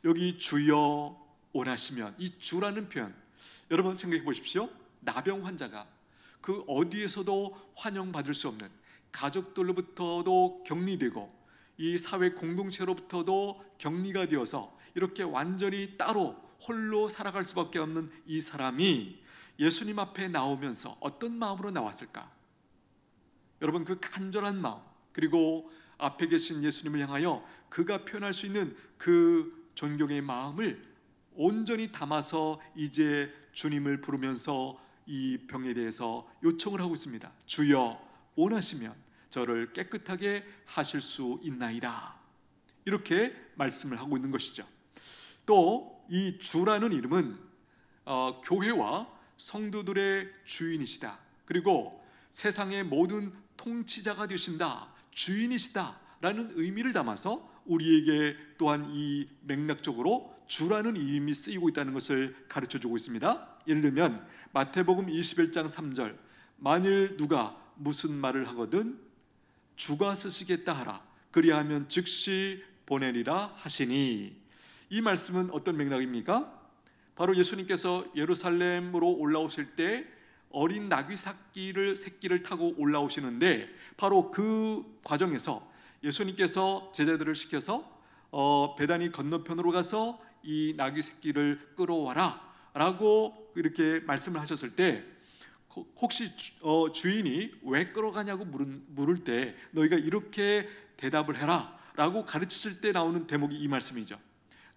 여기 주여 원하시면, 이 주라는 표현, 여러분 생각해 보십시오. 나병 환자가 그 어디에서도 환영받을 수 없는, 가족들로부터도 격리되고 이 사회 공동체로부터도 격리가 되어서 이렇게 완전히 따로 홀로 살아갈 수밖에 없는 이 사람이 예수님 앞에 나오면서 어떤 마음으로 나왔을까? 여러분, 그 간절한 마음, 그리고 앞에 계신 예수님을 향하여 그가 표현할 수 있는 그 존경의 마음을 온전히 담아서 이제 주님을 부르면서 이 병에 대해서 요청을 하고 있습니다. 주여 원하시면 저를 깨끗하게 하실 수 있나이다. 이렇게 말씀을 하고 있는 것이죠. 또 이 주라는 이름은 교회와 성도들의 주인이시다, 그리고 세상의 모든 통치자가 되신다, 주인이시다 라는 의미를 담아서 우리에게 또한 이 맥락적으로 주라는 이름이 쓰이고 있다는 것을 가르쳐주고 있습니다. 예를 들면 마태복음 21장 3절, 만일 누가 무슨 말을 하거든 주가 쓰시겠다 하라, 그리하면 즉시 보내리라 하시니. 이 말씀은 어떤 맥락입니까? 바로 예수님께서 예루살렘으로 올라오실 때 어린 나귀 새끼를 타고 올라오시는데, 바로 그 과정에서 예수님께서 제자들을 시켜서 베다니 건너편으로 가서 이 나귀 새끼를 끌어와라 라고 이렇게 말씀을 하셨을 때, 혹시 주인이 왜 끌어가냐고 물을 때 너희가 이렇게 대답을 해라 라고 가르치실 때 나오는 대목이 이 말씀이죠.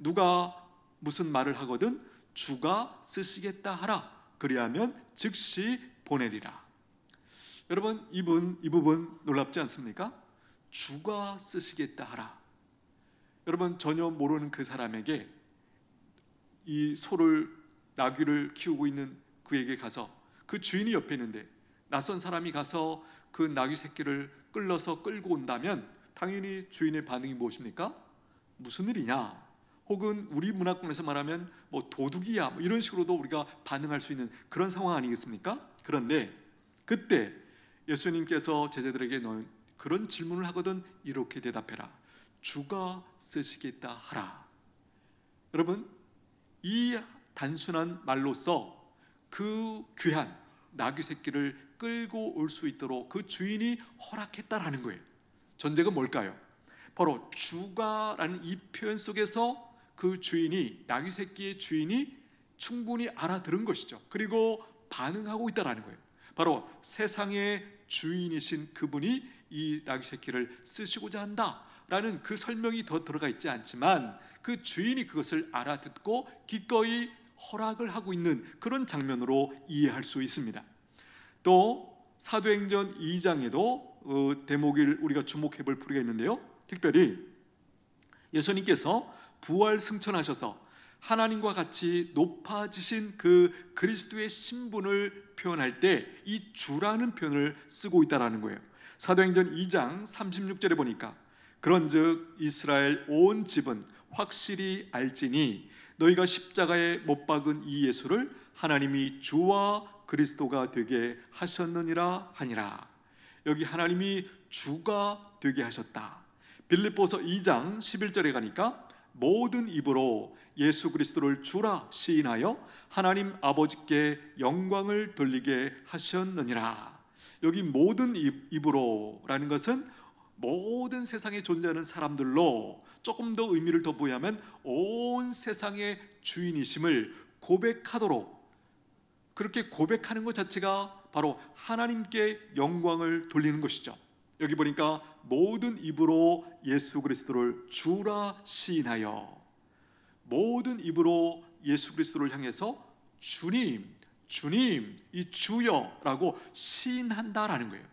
누가 무슨 말을 하거든 주가 쓰시겠다 하라, 그리하면 즉시 보내리라. 여러분, 이 부분 놀랍지 않습니까? 주가 쓰시겠다 하라. 여러분, 전혀 모르는 그 사람에게 이 나귀를 키우고 있는 그에게 가서, 그 주인이 옆에 있는데 낯선 사람이 가서 그 나귀 새끼를 끌고 온다면 당연히 주인의 반응이 무엇입니까? 무슨 일이냐? 혹은 우리 문화권에서 말하면 뭐 도둑이야, 뭐 이런 식으로도 우리가 반응할 수 있는 그런 상황 아니겠습니까? 그런데 그때 예수님께서 제자들에게 너는 그런 질문을 하거든 이렇게 대답해라. 주가 쓰시겠다 하라. 여러분, 이 단순한 말로써 그 귀한 나귀 새끼를 끌고 올 수 있도록 그 주인이 허락했다라는 거예요. 전제가 뭘까요? 바로 주가라는 이 표현 속에서 그 주인이, 나귀 새끼의 주인이 충분히 알아들은 것이죠. 그리고 반응하고 있다라는 거예요. 바로 세상의 주인이신 그분이 이 나귀 새끼를 쓰시고자 한다라는 그 설명이 더 들어가 있지 않지만 그 주인이 그것을 알아듣고 기꺼이 허락을 하고 있는 그런 장면으로 이해할 수 있습니다. 또 사도행전 2장에도 대목을 우리가 주목해 볼 필요가 있는데요, 특별히 예수님께서 부활 승천하셔서 하나님과 같이 높아지신 그 그리스도의 신분을 표현할 때 이 주라는 표현을 쓰고 있다는 거예요. 사도행전 2장 36절에 보니까 그런즉 이스라엘 온 집은 확실히 알지니 너희가 십자가에 못 박은 이 예수를 하나님이 주와 그리스도가 되게 하셨느니라 하니라. 여기 하나님이 주가 되게 하셨다. 빌립보서 2장 11절에 가니까 모든 입으로 예수 그리스도를 주라 시인하여 하나님 아버지께 영광을 돌리게 하셨느니라. 여기 모든 입으로라는 것은 모든 세상에 존재하는 사람들로, 조금 더 의미를 더 부여하면 온 세상의 주인이심을 고백하도록, 그렇게 고백하는 것 자체가 바로 하나님께 영광을 돌리는 것이죠. 여기 보니까 모든 입으로 예수 그리스도를 주라 시인하여, 모든 입으로 예수 그리스도를 향해서 주님, 주님, 이 주여라고 시인한다라는 거예요.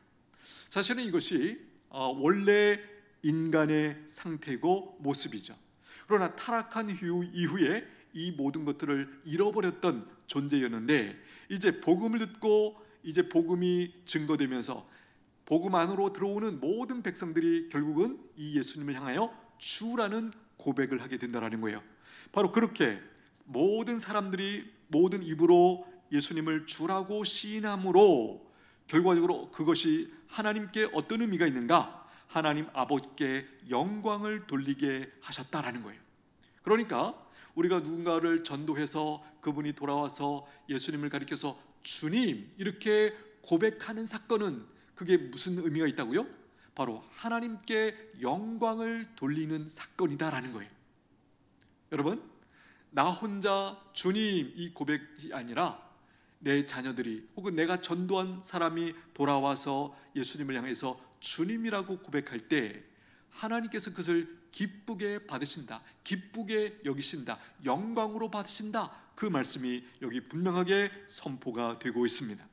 사실은 이것이 원래 인간의 상태고 모습이죠. 그러나 타락한 이후에 이 모든 것들을 잃어버렸던 존재였는데, 이제 복음을 듣고 이제 복음이 증거되면서 복음 안으로 들어오는 모든 백성들이 결국은 이 예수님을 향하여 주라는 고백을 하게 된다는 거예요. 바로 그렇게 모든 사람들이 모든 입으로 예수님을 주라고 시인함으로 결과적으로 그것이 하나님께 어떤 의미가 있는가? 하나님 아버지께 영광을 돌리게 하셨다라는 거예요. 그러니까 우리가 누군가를 전도해서 그분이 돌아와서 예수님을 가리켜서 주님 이렇게 고백하는 사건은 그게 무슨 의미가 있다고요? 바로 하나님께 영광을 돌리는 사건이다라는 거예요. 여러분, 나 혼자 주님 이 고백이 아니라 내 자녀들이 혹은 내가 전도한 사람이 돌아와서 예수님을 향해서 주님이라고 고백할 때 하나님께서 그것을 기쁘게 받으신다, 기쁘게 여기신다, 영광으로 받으신다, 그 말씀이 여기 분명하게 선포가 되고 있습니다.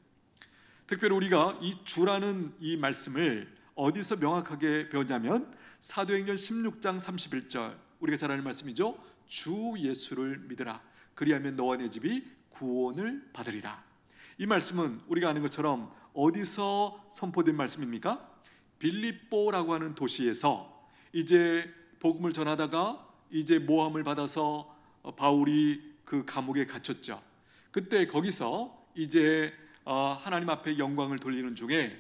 특별히 우리가 이 주라는 이 말씀을 어디서 명확하게 배웠냐면 사도행전 16장 31절, 우리가 잘 아는 말씀이죠. 주 예수를 믿으라, 그리하면 너와 내 집이 구원을 받으리라. 이 말씀은 우리가 아는 것처럼 어디서 선포된 말씀입니까? 빌립보라고 하는 도시에서 이제 복음을 전하다가 이제 모함을 받아서 바울이 그 감옥에 갇혔죠. 그때 거기서 이제 하나님 앞에 영광을 돌리는 중에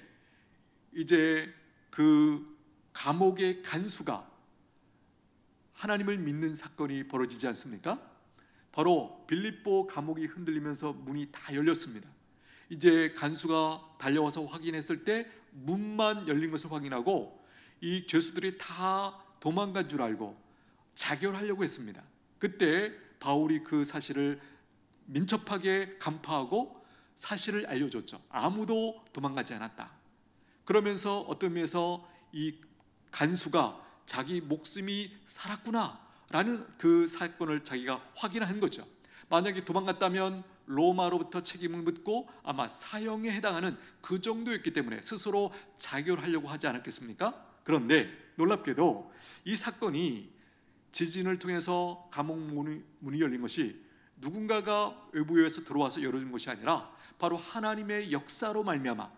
이제 그 감옥의 간수가 하나님을 믿는 사건이 벌어지지 않습니까? 바로 빌립보 감옥이 흔들리면서 문이 다 열렸습니다. 이제 간수가 달려와서 확인했을 때 문만 열린 것을 확인하고 이 죄수들이 다 도망간 줄 알고 자결하려고 했습니다. 그때 바울이 그 사실을 민첩하게 간파하고 사실을 알려줬죠. 아무도 도망가지 않았다. 그러면서 어떤 의미에서 이 간수가 자기 목숨이 살았구나 라는 그 사건을 자기가 확인한 거죠. 만약에 도망갔다면 로마로부터 책임을 묻고 아마 사형에 해당하는 그 정도였기 때문에 스스로 자결하려고 하지 않았겠습니까? 그런데 놀랍게도 이 사건이 지진을 통해서 감옥 문이 열린 것이 누군가가 외부에서 들어와서 열어준 것이 아니라 바로 하나님의 역사로 말미암아,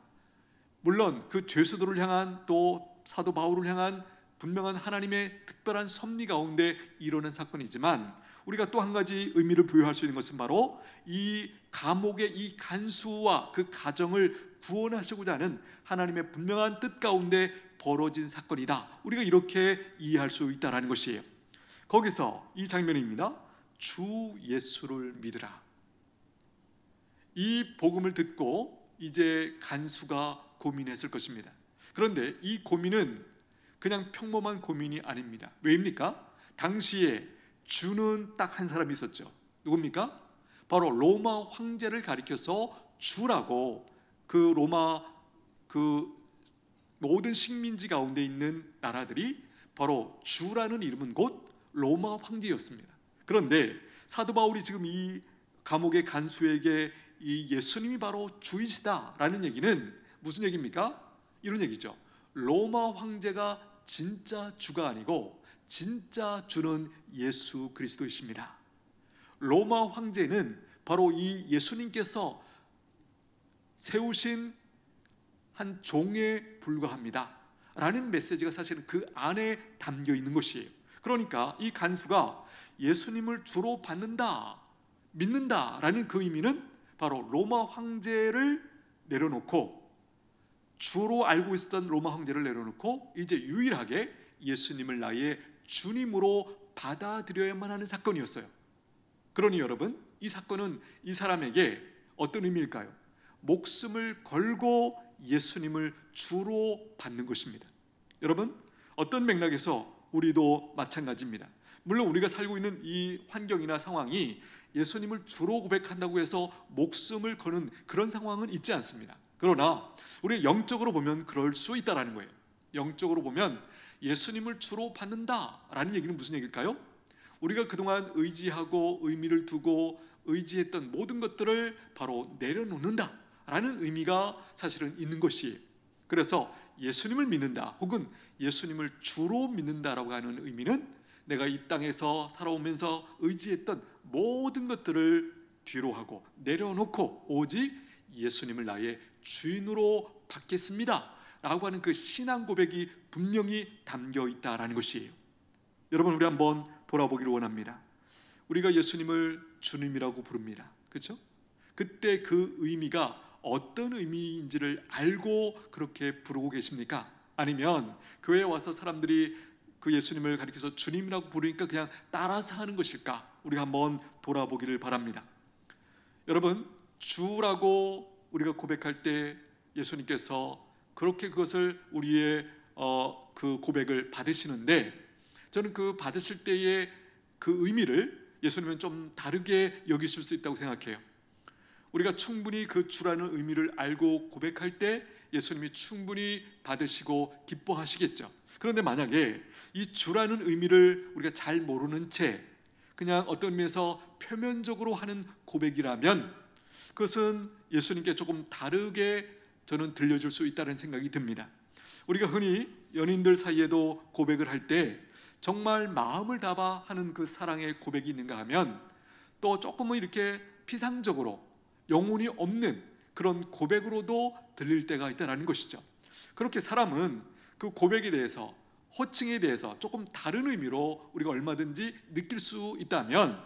물론 그 죄수들을 향한 또 사도 바울을 향한 분명한 하나님의 특별한 섭리 가운데 일어난 사건이지만 우리가 또 한 가지 의미를 부여할 수 있는 것은 바로 이 감옥의 이 간수와 그 가정을 구원하시고자 하는 하나님의 분명한 뜻 가운데 벌어진 사건이다. 우리가 이렇게 이해할 수 있다는 것이에요. 거기서 이 장면입니다. 주 예수를 믿으라. 이 복음을 듣고 이제 간수가 고민했을 것입니다. 그런데 이 고민은 그냥 평범한 고민이 아닙니다. 왜입니까? 당시에 주는 딱 한 사람이 있었죠. 누굽니까? 바로 로마 황제를 가리켜서 주라고 그 로마 그 모든 식민지 가운데 있는 나라들이 바로 주라는 이름은 곧 로마 황제였습니다. 그런데 사도 바울이 지금 이 감옥의 간수에게 이 예수님이 바로 주이시다라는 얘기는 무슨 얘기입니까? 이런 얘기죠. 로마 황제가 진짜 주가 아니고 진짜 주는 예수 그리스도이십니다. 로마 황제는 바로 이 예수님께서 세우신 한 종에 불과합니다 라는 메시지가 사실은 그 안에 담겨 있는 것이에요. 그러니까 이 간수가 예수님을 주로 받는다, 믿는다 라는 그 의미는 바로 로마 황제를 내려놓고, 주로 알고 있었던 로마 황제를 내려놓고 이제 유일하게 예수님을 나의 주님으로 받아들여야만 하는 사건이었어요. 그러니 여러분, 이 사건은 이 사람에게 어떤 의미일까요? 목숨을 걸고 예수님을 주로 받는 것입니다. 여러분, 어떤 맥락에서 우리도 마찬가지입니다. 물론 우리가 살고 있는 이 환경이나 상황이 예수님을 주로 고백한다고 해서 목숨을 거는 그런 상황은 있지 않습니다. 그러나 우리 영적으로 보면 그럴 수 있다는 거예요. 영적으로 보면 예수님을 주로 받는다라는 얘기는 무슨 얘기일까요? 우리가 그동안 의지하고 의미를 두고 의지했던 모든 것들을 바로 내려놓는다라는 의미가 사실은 있는 것이에요. 그래서 예수님을 믿는다 혹은 예수님을 주로 믿는다라고 하는 의미는 내가 이 땅에서 살아오면서 의지했던 모든 것들을 뒤로 하고 내려놓고 오직 예수님을 나의 주인으로 받겠습니다 라고 하는 그 신앙 고백이 분명히 담겨 있다라는 것이에요. 여러분, 우리 한번 돌아보기를 원합니다. 우리가 예수님을 주님이라고 부릅니다. 그렇죠? 그때 그 의미가 어떤 의미인지를 알고 그렇게 부르고 계십니까? 아니면 교회에 와서 사람들이 그 예수님을 가리켜서 주님이라고 부르니까 그냥 따라서 하는 것일까? 우리가 한번 돌아보기를 바랍니다. 여러분, 주라고 우리가 고백할 때 예수님께서 그렇게 그것을 우리의 그 고백을 받으시는데, 저는 그 받으실 때의 그 의미를 예수님은 좀 다르게 여기실 수 있다고 생각해요. 우리가 충분히 그 주라는 의미를 알고 고백할 때 예수님이 충분히 받으시고 기뻐하시겠죠. 그런데 만약에 이 주라는 의미를 우리가 잘 모르는 채 그냥 어떤 의미에서 표면적으로 하는 고백이라면 그것은 예수님께 조금 다르게 저는 들려줄 수 있다는 생각이 듭니다. 우리가 흔히 연인들 사이에도 고백을 할 때 정말 마음을 담아 하는 그 사랑의 고백이 있는가 하면 또 조금은 이렇게 피상적으로 영혼이 없는 그런 고백으로도 들릴 때가 있다는 것이죠. 그렇게 사람은 그 고백에 대해서, 호칭에 대해서 조금 다른 의미로 우리가 얼마든지 느낄 수 있다면,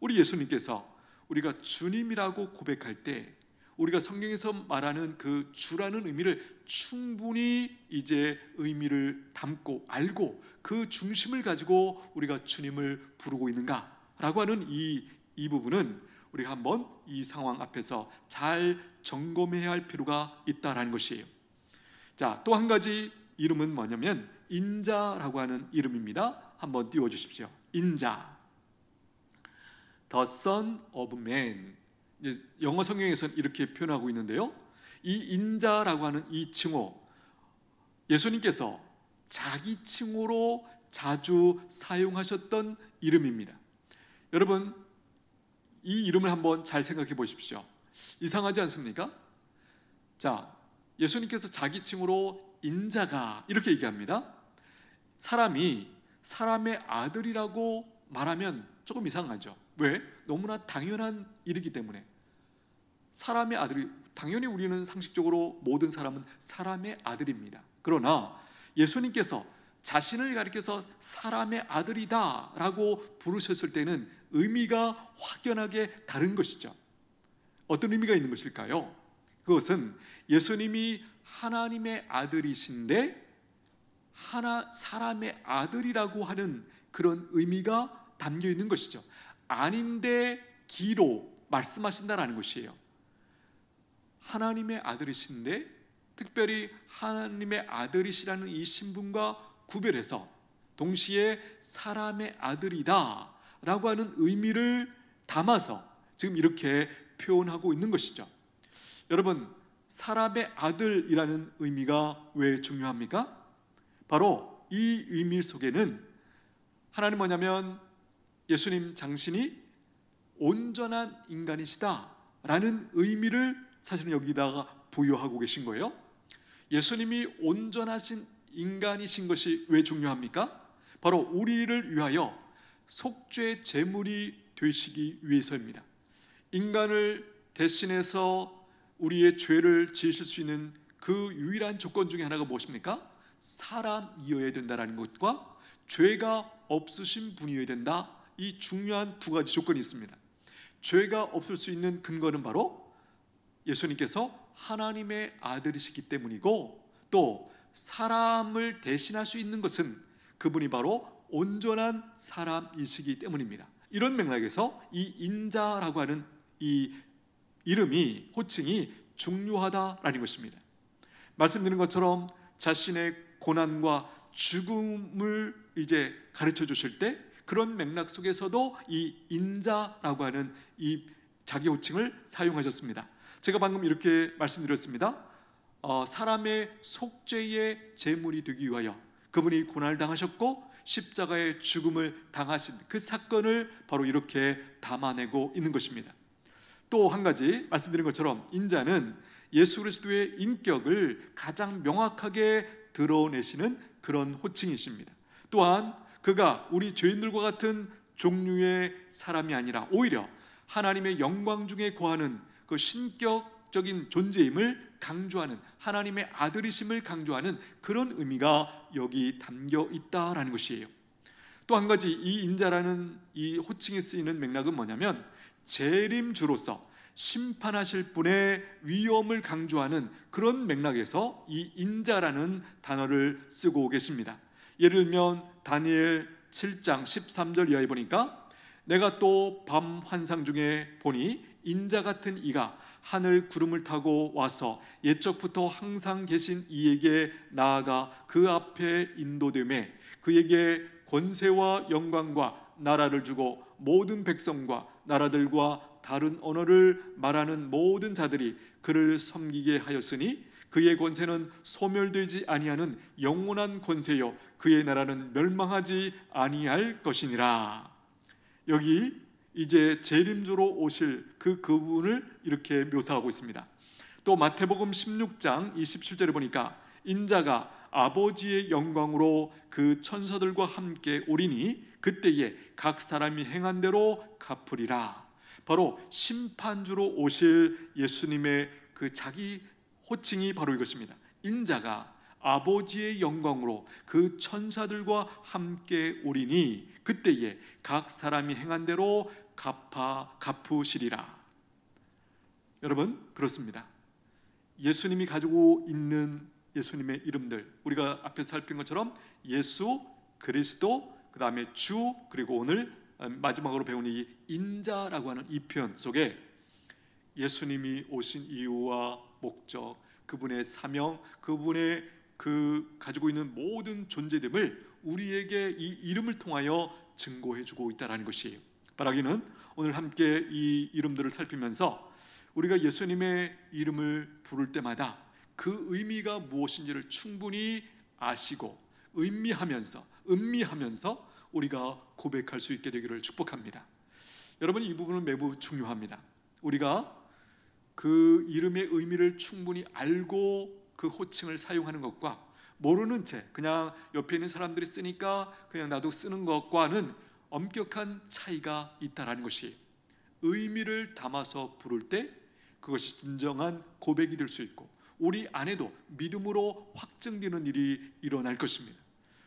우리 예수님께서 우리가 주님이라고 고백할 때 우리가 성경에서 말하는 그 주라는 의미를 충분히 이제 의미를 담고 알고 그 중심을 가지고 우리가 주님을 부르고 있는가라고 하는 이 부분은 우리가 한번 이 상황 앞에서 잘 점검해야 할 필요가 있다라는 것이에요. 자, 또 한 가지 이름은 뭐냐면 인자라고 하는 이름입니다. 한번 띄워주십시오. 인자, The Son of Man. 영어 성경에서는 이렇게 표현하고 있는데요, 이 인자라고 하는 이 칭호, 예수님께서 자기 칭호로 자주 사용하셨던 이름입니다. 여러분, 이 이름을 한번 잘 생각해 보십시오. 이상하지 않습니까? 자, 예수님께서 자기 칭호로 인자가 이렇게 얘기합니다. 사람이 사람의 아들이라고 말하면 조금 이상하죠. 왜? 너무나 당연한 일이기 때문에. 사람의 아들이, 당연히 우리는 상식적으로 모든 사람은 사람의 아들입니다. 그러나 예수님께서 자신을 가리켜서 사람의 아들이다 라고 부르셨을 때는 의미가 확연하게 다른 것이죠. 어떤 의미가 있는 것일까요? 그것은 예수님이 하나님의 아들이신데 사람의 아들이라고 하는 그런 의미가 담겨 있는 것이죠. 아닌데 기로 말씀하신다라는 것이에요. 하나님의 아들이신데 특별히 하나님의 아들이시라는 이 신분과 구별해서 동시에 사람의 아들이다 라고 하는 의미를 담아서 지금 이렇게 표현하고 있는 것이죠. 여러분, 사람의 아들이라는 의미가 왜 중요합니까? 바로 이 의미 속에는 하나님 뭐냐면 예수님 당신이 온전한 인간이시다 라는 의미를 사실은 여기다가 부여하고 계신 거예요. 예수님이 온전하신 인간이신 것이 왜 중요합니까? 바로 우리를 위하여 속죄 제물이 되시기 위해서입니다. 인간을 대신해서 우리의 죄를 지으실 수 있는 그 유일한 조건 중에 하나가 무엇입니까? 사람이어야 된다는 것과 죄가 없으신 분이어야 된다. 이 중요한 두 가지 조건이 있습니다. 죄가 없을 수 있는 근거는 바로 예수님께서 하나님의 아들이시기 때문이고, 또 사람을 대신할 수 있는 것은 그분이 바로 온전한 사람이시기 때문입니다. 이런 맥락에서 이 인자라고 하는 이 이름이, 호칭이 중요하다라는 것입니다. 말씀드린 것처럼 자신의 고난과 죽음을 이제 가르쳐 주실 때 그런 맥락 속에서도 이 인자라고 하는 이 자기 호칭을 사용하셨습니다. 제가 방금 이렇게 말씀드렸습니다. 사람의 속죄의 제물이 되기 위하여 그분이 고난을 당하셨고 십자가의 죽음을 당하신 그 사건을 바로 이렇게 담아내고 있는 것입니다. 또 한 가지 말씀드린 것처럼 인자는 예수 그리스도의 인격을 가장 명확하게 드러내시는 그런 호칭이십니다. 또한 그가 우리 죄인들과 같은 종류의 사람이 아니라 오히려 하나님의 영광 중에 거하는 그 신격적인 존재임을 강조하는, 하나님의 아들이심을 강조하는 그런 의미가 여기 담겨 있다라는 것이에요. 또 한 가지, 이 인자라는 이 호칭이 쓰이는 맥락은 뭐냐면 재림주로서 심판하실 분의 위엄을 강조하는 그런 맥락에서 이 인자라는 단어를 쓰고 계십니다. 예를 들면 다니엘 7장 13절 이하에 보니까 내가 또 밤 환상 중에 보니 인자 같은 이가 하늘 구름을 타고 와서 옛적부터 항상 계신 이에게 나아가 그 앞에 인도되매 그에게 권세와 영광과 나라를 주고 모든 백성과 나라들과 다른 언어를 말하는 모든 자들이 그를 섬기게 하였으니 그의 권세는 소멸되지 아니하는 영원한 권세요 그의 나라는 멸망하지 아니할 것이니라. 여기 이제 재림주로 오실 그분을 이렇게 묘사하고 있습니다. 또 마태복음 16장 27절에 보니까 인자가 아버지의 영광으로 그 천사들과 함께 오리니 그때에 각 사람이 행한 대로 갚으리라. 바로 심판주로 오실 예수님의 그 자기 호칭이 바로 이것입니다. 인자가 아버지의 영광으로 그 천사들과 함께 오리니 그때에 각 사람이 행한 대로 갚으시리라. 여러분, 그렇습니다. 예수님이 가지고 있는 예수님의 이름들, 우리가 앞에서 살핀 것처럼 예수, 그리스도, 그 다음에 주, 그리고 오늘 마지막으로 배운 이 인자라고 하는 이 표현 속에 예수님이 오신 이유와 목적, 그분의 사명, 그분의 그 가지고 있는 모든 존재됨을 우리에게 이 이름을 통하여 증거해주고 있다는 것이에요. 바라기는 오늘 함께 이 이름들을 살피면서 우리가 예수님의 이름을 부를 때마다 그 의미가 무엇인지를 충분히 아시고 음미하면서 우리가 고백할 수 있게 되기를 축복합니다. 여러분, 이 부분은 매우 중요합니다. 우리가 그 이름의 의미를 충분히 알고 그 호칭을 사용하는 것과 모르는 채 그냥 옆에 있는 사람들이 쓰니까 그냥 나도 쓰는 것과는 엄격한 차이가 있다는 것이, 의미를 담아서 부를 때 그것이 진정한 고백이 될 수 있고 우리 안에도 믿음으로 확증되는 일이 일어날 것입니다.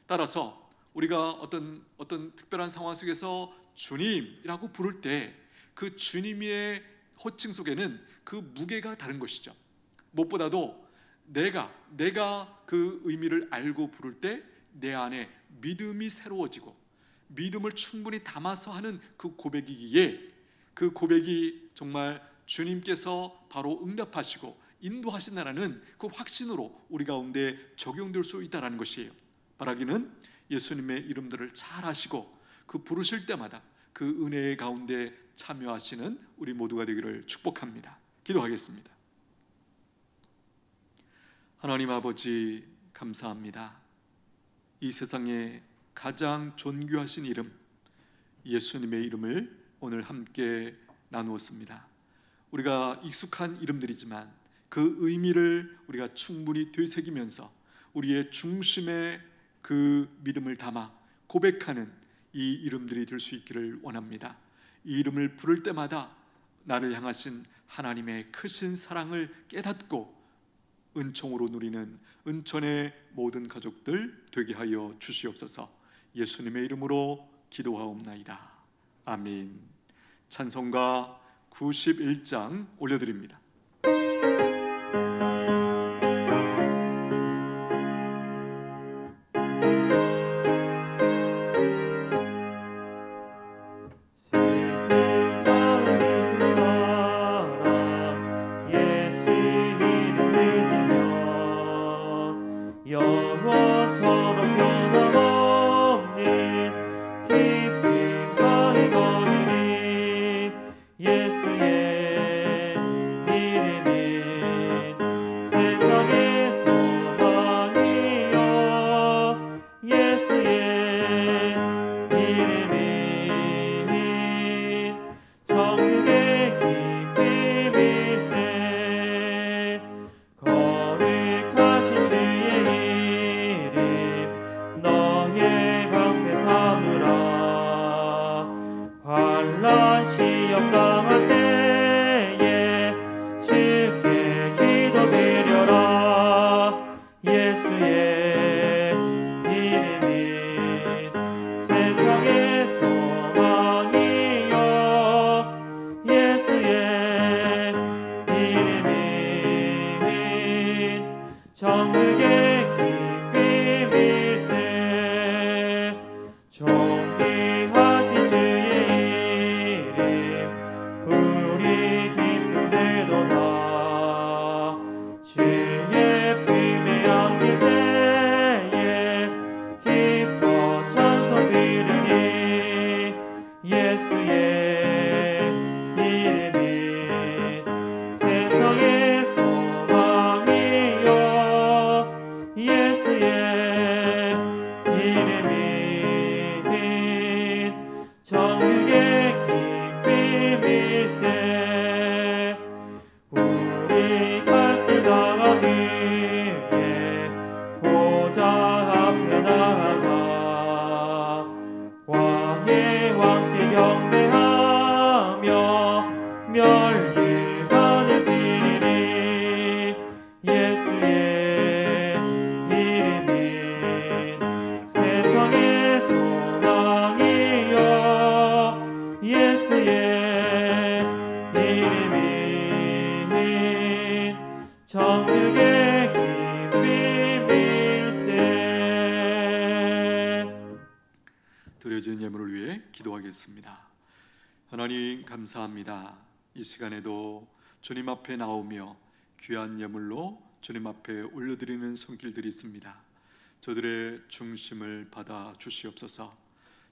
따라서 우리가 어떤 특별한 상황 속에서 주님이라고 부를 때 그 주님의 호칭 속에는 그 무게가 다른 것이죠. 무엇보다도 내가 그 의미를 알고 부를 때 내 안에 믿음이 새로워지고 믿음을 충분히 담아서 하는 그 고백이기에 그 고백이 정말 주님께서 바로 응답하시고 인도하신다는 그 확신으로 우리 가운데 적용될 수 있다는 것이에요. 바라기는 예수님의 이름들을 잘 아시고 그 부르실 때마다 그 은혜의 가운데 참여하시는 우리 모두가 되기를 축복합니다. 기도하겠습니다. 하나님 아버지, 감사합니다. 이 세상에 가장 존귀하신 이름 예수님의 이름을 오늘 함께 나누었습니다. 우리가 익숙한 이름들이지만 그 의미를 우리가 충분히 되새기면서 우리의 중심에 그 믿음을 담아 고백하는 이 이름들이 될 수 있기를 원합니다. 이 이름을 부를 때마다 나를 향하신 하나님의 크신 사랑을 깨닫고 은총으로 누리는 은천의 모든 가족들 되게 하여 주시옵소서. 예수님의 이름으로 기도하옵나이다. 아멘. 찬송가 91장 올려드립니다.
예수의 정육의 비밀세 존귀하신 주의 이름 우리 기쁨되도다 주의 품에 안길 때에 기뻐 찬송 비르니 예수의 이름이 세상의 소망이요 예수의 이름이 정육의 기쁨일세 우리 갈 길 나가기 위해 보좌 앞에 나아가 왕의 왕께 경배하며 멸류관을 드리니 예수의 이름이 세상의 소망이요 예수의 이름이 정육의 기쁨일세.
드려진 예물을 위해 기도하겠습니다. 하나님 감사합니다. 이 시간에도 주님 앞에 나오며 귀한 예물로 주님 앞에 올려드리는 손길들이 있습니다. 저들의 중심을 받아 주시옵소서.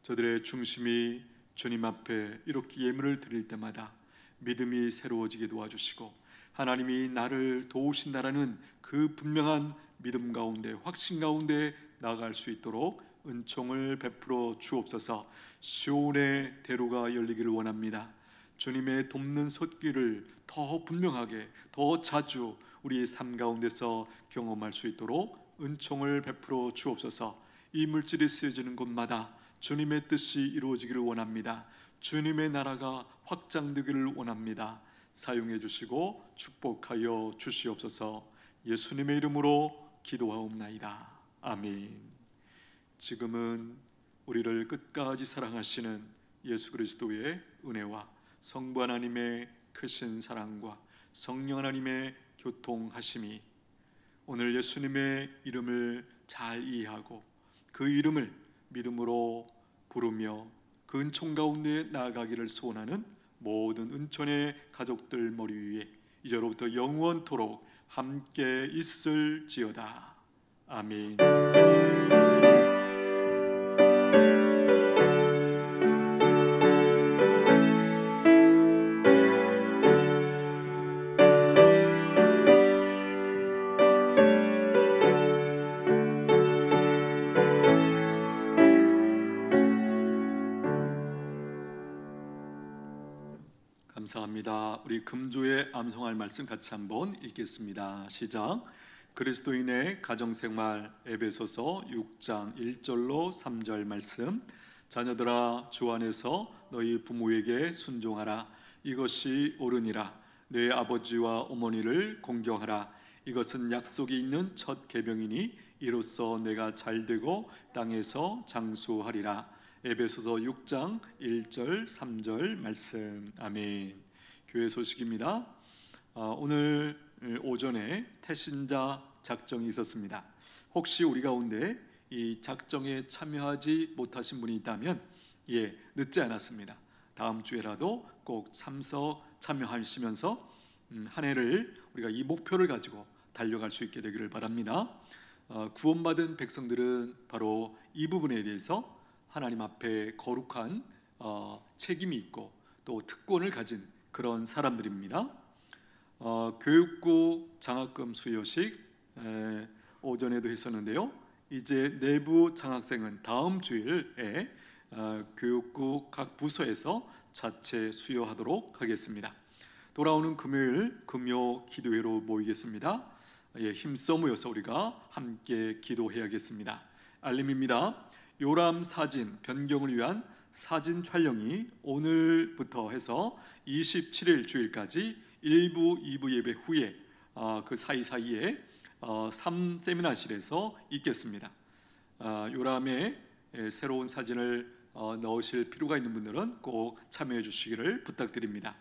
저들의 중심이 주님 앞에 이렇게 예물을 드릴 때마다 믿음이 새로워지게 도와주시고 하나님이 나를 도우신다라는 그 분명한 믿음 가운데 확신 가운데 나아갈 수 있도록 은총을 베풀어 주옵소서. 시온의 대로가 열리기를 원합니다. 주님의 돕는 손길을 더 분명하게 더 자주 우리의 삶 가운데서 경험할 수 있도록 은총을 베풀어 주옵소서. 이 물질이 쓰여지는 곳마다 주님의 뜻이 이루어지기를 원합니다. 주님의 나라가 확장되기를 원합니다. 사용해 주시고 축복하여 주시옵소서. 예수님의 이름으로 기도하옵나이다. 아멘. 지금은 우리를 끝까지 사랑하시는 예수 그리스도의 은혜와 성부 하나님의 크신 사랑과 성령 하나님의 교통하심이 오늘 예수님의 이름을 잘 이해하고 그 이름을 믿음으로 부르며 그 은총 가운데 나아가기를 소원하는 모든 은총의 가족들 머리 위에 이제로부터 영원토록 함께 있을지어다. 아멘. 감사합니다. 우리 금주에 암송할 말씀 같이 한번 읽겠습니다. 시작. 그리스도인의 가정생활 에베소서 6장 1절로 3절 말씀. 자녀들아 주 안에서 너희 부모에게 순종하라. 이것이 옳으니라. 내 아버지와 어머니를 공경하라. 이것은 약속이 있는 첫 계명이니 이로써 내가 잘되고 땅에서 장수하리라. 에베소서 6장 1절 3절 말씀. 아멘. 교회 소식입니다. 오늘 오전에 태신자 작정이 있었습니다. 혹시 우리 가운데 이 작정에 참여하지 못하신 분이 있다면 늦지 않았습니다. 다음 주에라도 꼭 참여하시면서 한 해를 우리가 이 목표를 가지고 달려갈 수 있게 되기를 바랍니다. 구원받은 백성들은 바로 이 부분에 대해서 하나님 앞에 거룩한 책임이 있고 또 특권을 가진 그런 사람들입니다. 교육부 장학금 수여식 오전에도 했었는데요. 이제 내부 장학생은 다음 주일에 교육부 각 부서에서 자체 수여하도록 하겠습니다. 돌아오는 금요일 금요 기도회로 모이겠습니다. 힘써 모여서 우리가 함께 기도해야겠습니다. 알림입니다. 요람 사진 변경을 위한 사진 촬영이 오늘부터 해서 27일 주일까지 1부, 2부 예배 후에 그 사이사이에 3세미나실에서 있겠습니다. 요람에 새로운 사진을 넣으실 필요가 있는 분들은 꼭 참여해 주시기를 부탁드립니다.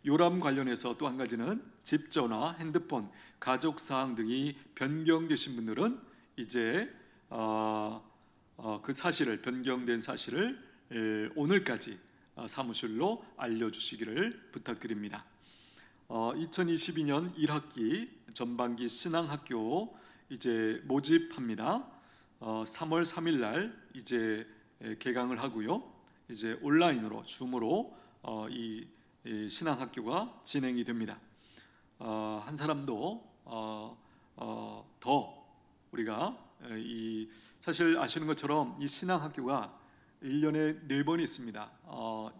요람 관련해서 또 한 가지는 집 전화, 핸드폰, 가족 사항 등이 변경되신 분들은 이제 그 사실을, 변경된 사실을 오늘까지 사무실로 알려주시기를 부탁드립니다. 2022년 1학기 전반기 신앙학교 이제 모집합니다. 3월 3일 날 이제 개강을 하고요. 이제 온라인으로 줌으로 이 신앙학교가 진행이 됩니다. 한 사람도 더 우리가 사실 아시는 것처럼 이 신앙학교가 1년에 4번이 있습니다.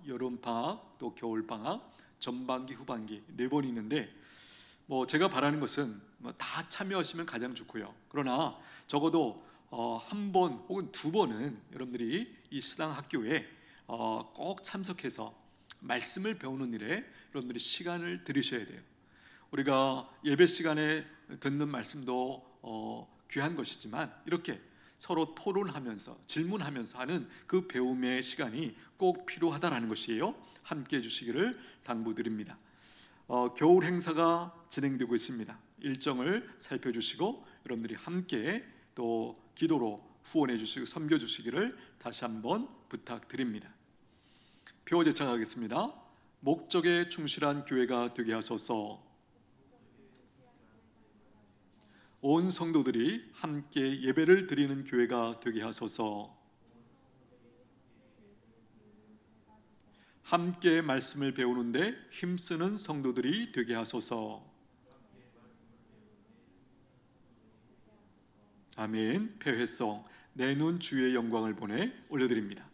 여름방학, 또 겨울방학, 전반기, 후반기 4번이 있는데 뭐 제가 바라는 것은 다 참여하시면 가장 좋고요. 그러나 적어도 한 번 혹은 2번은 여러분들이 이 신앙학교에 꼭 참석해서 말씀을 배우는 일에 여러분들이 시간을 들이셔야 돼요. 우리가 예배 시간에 듣는 말씀도 귀한 것이지만 이렇게 서로 토론하면서 질문하면서 하는 그 배움의 시간이 꼭 필요하다라는 것이에요. 함께 해주시기를 당부드립니다. 겨울 행사가 진행되고 있습니다. 일정을 살펴주시고 여러분들이 함께 또 기도로 후원해 주시고 섬겨 주시기를 다시 한번 부탁드립니다. 표 제창하겠습니다. 목적에 충실한 교회가 되게 하소서. 온 성도들이 함께 예배를 드리는 교회가 되게 하소서. 함께 말씀을 배우는데 힘쓰는 성도들이 되게 하소서. 아멘. 폐회성 내 눈 주의 영광을 보내 올려드립니다.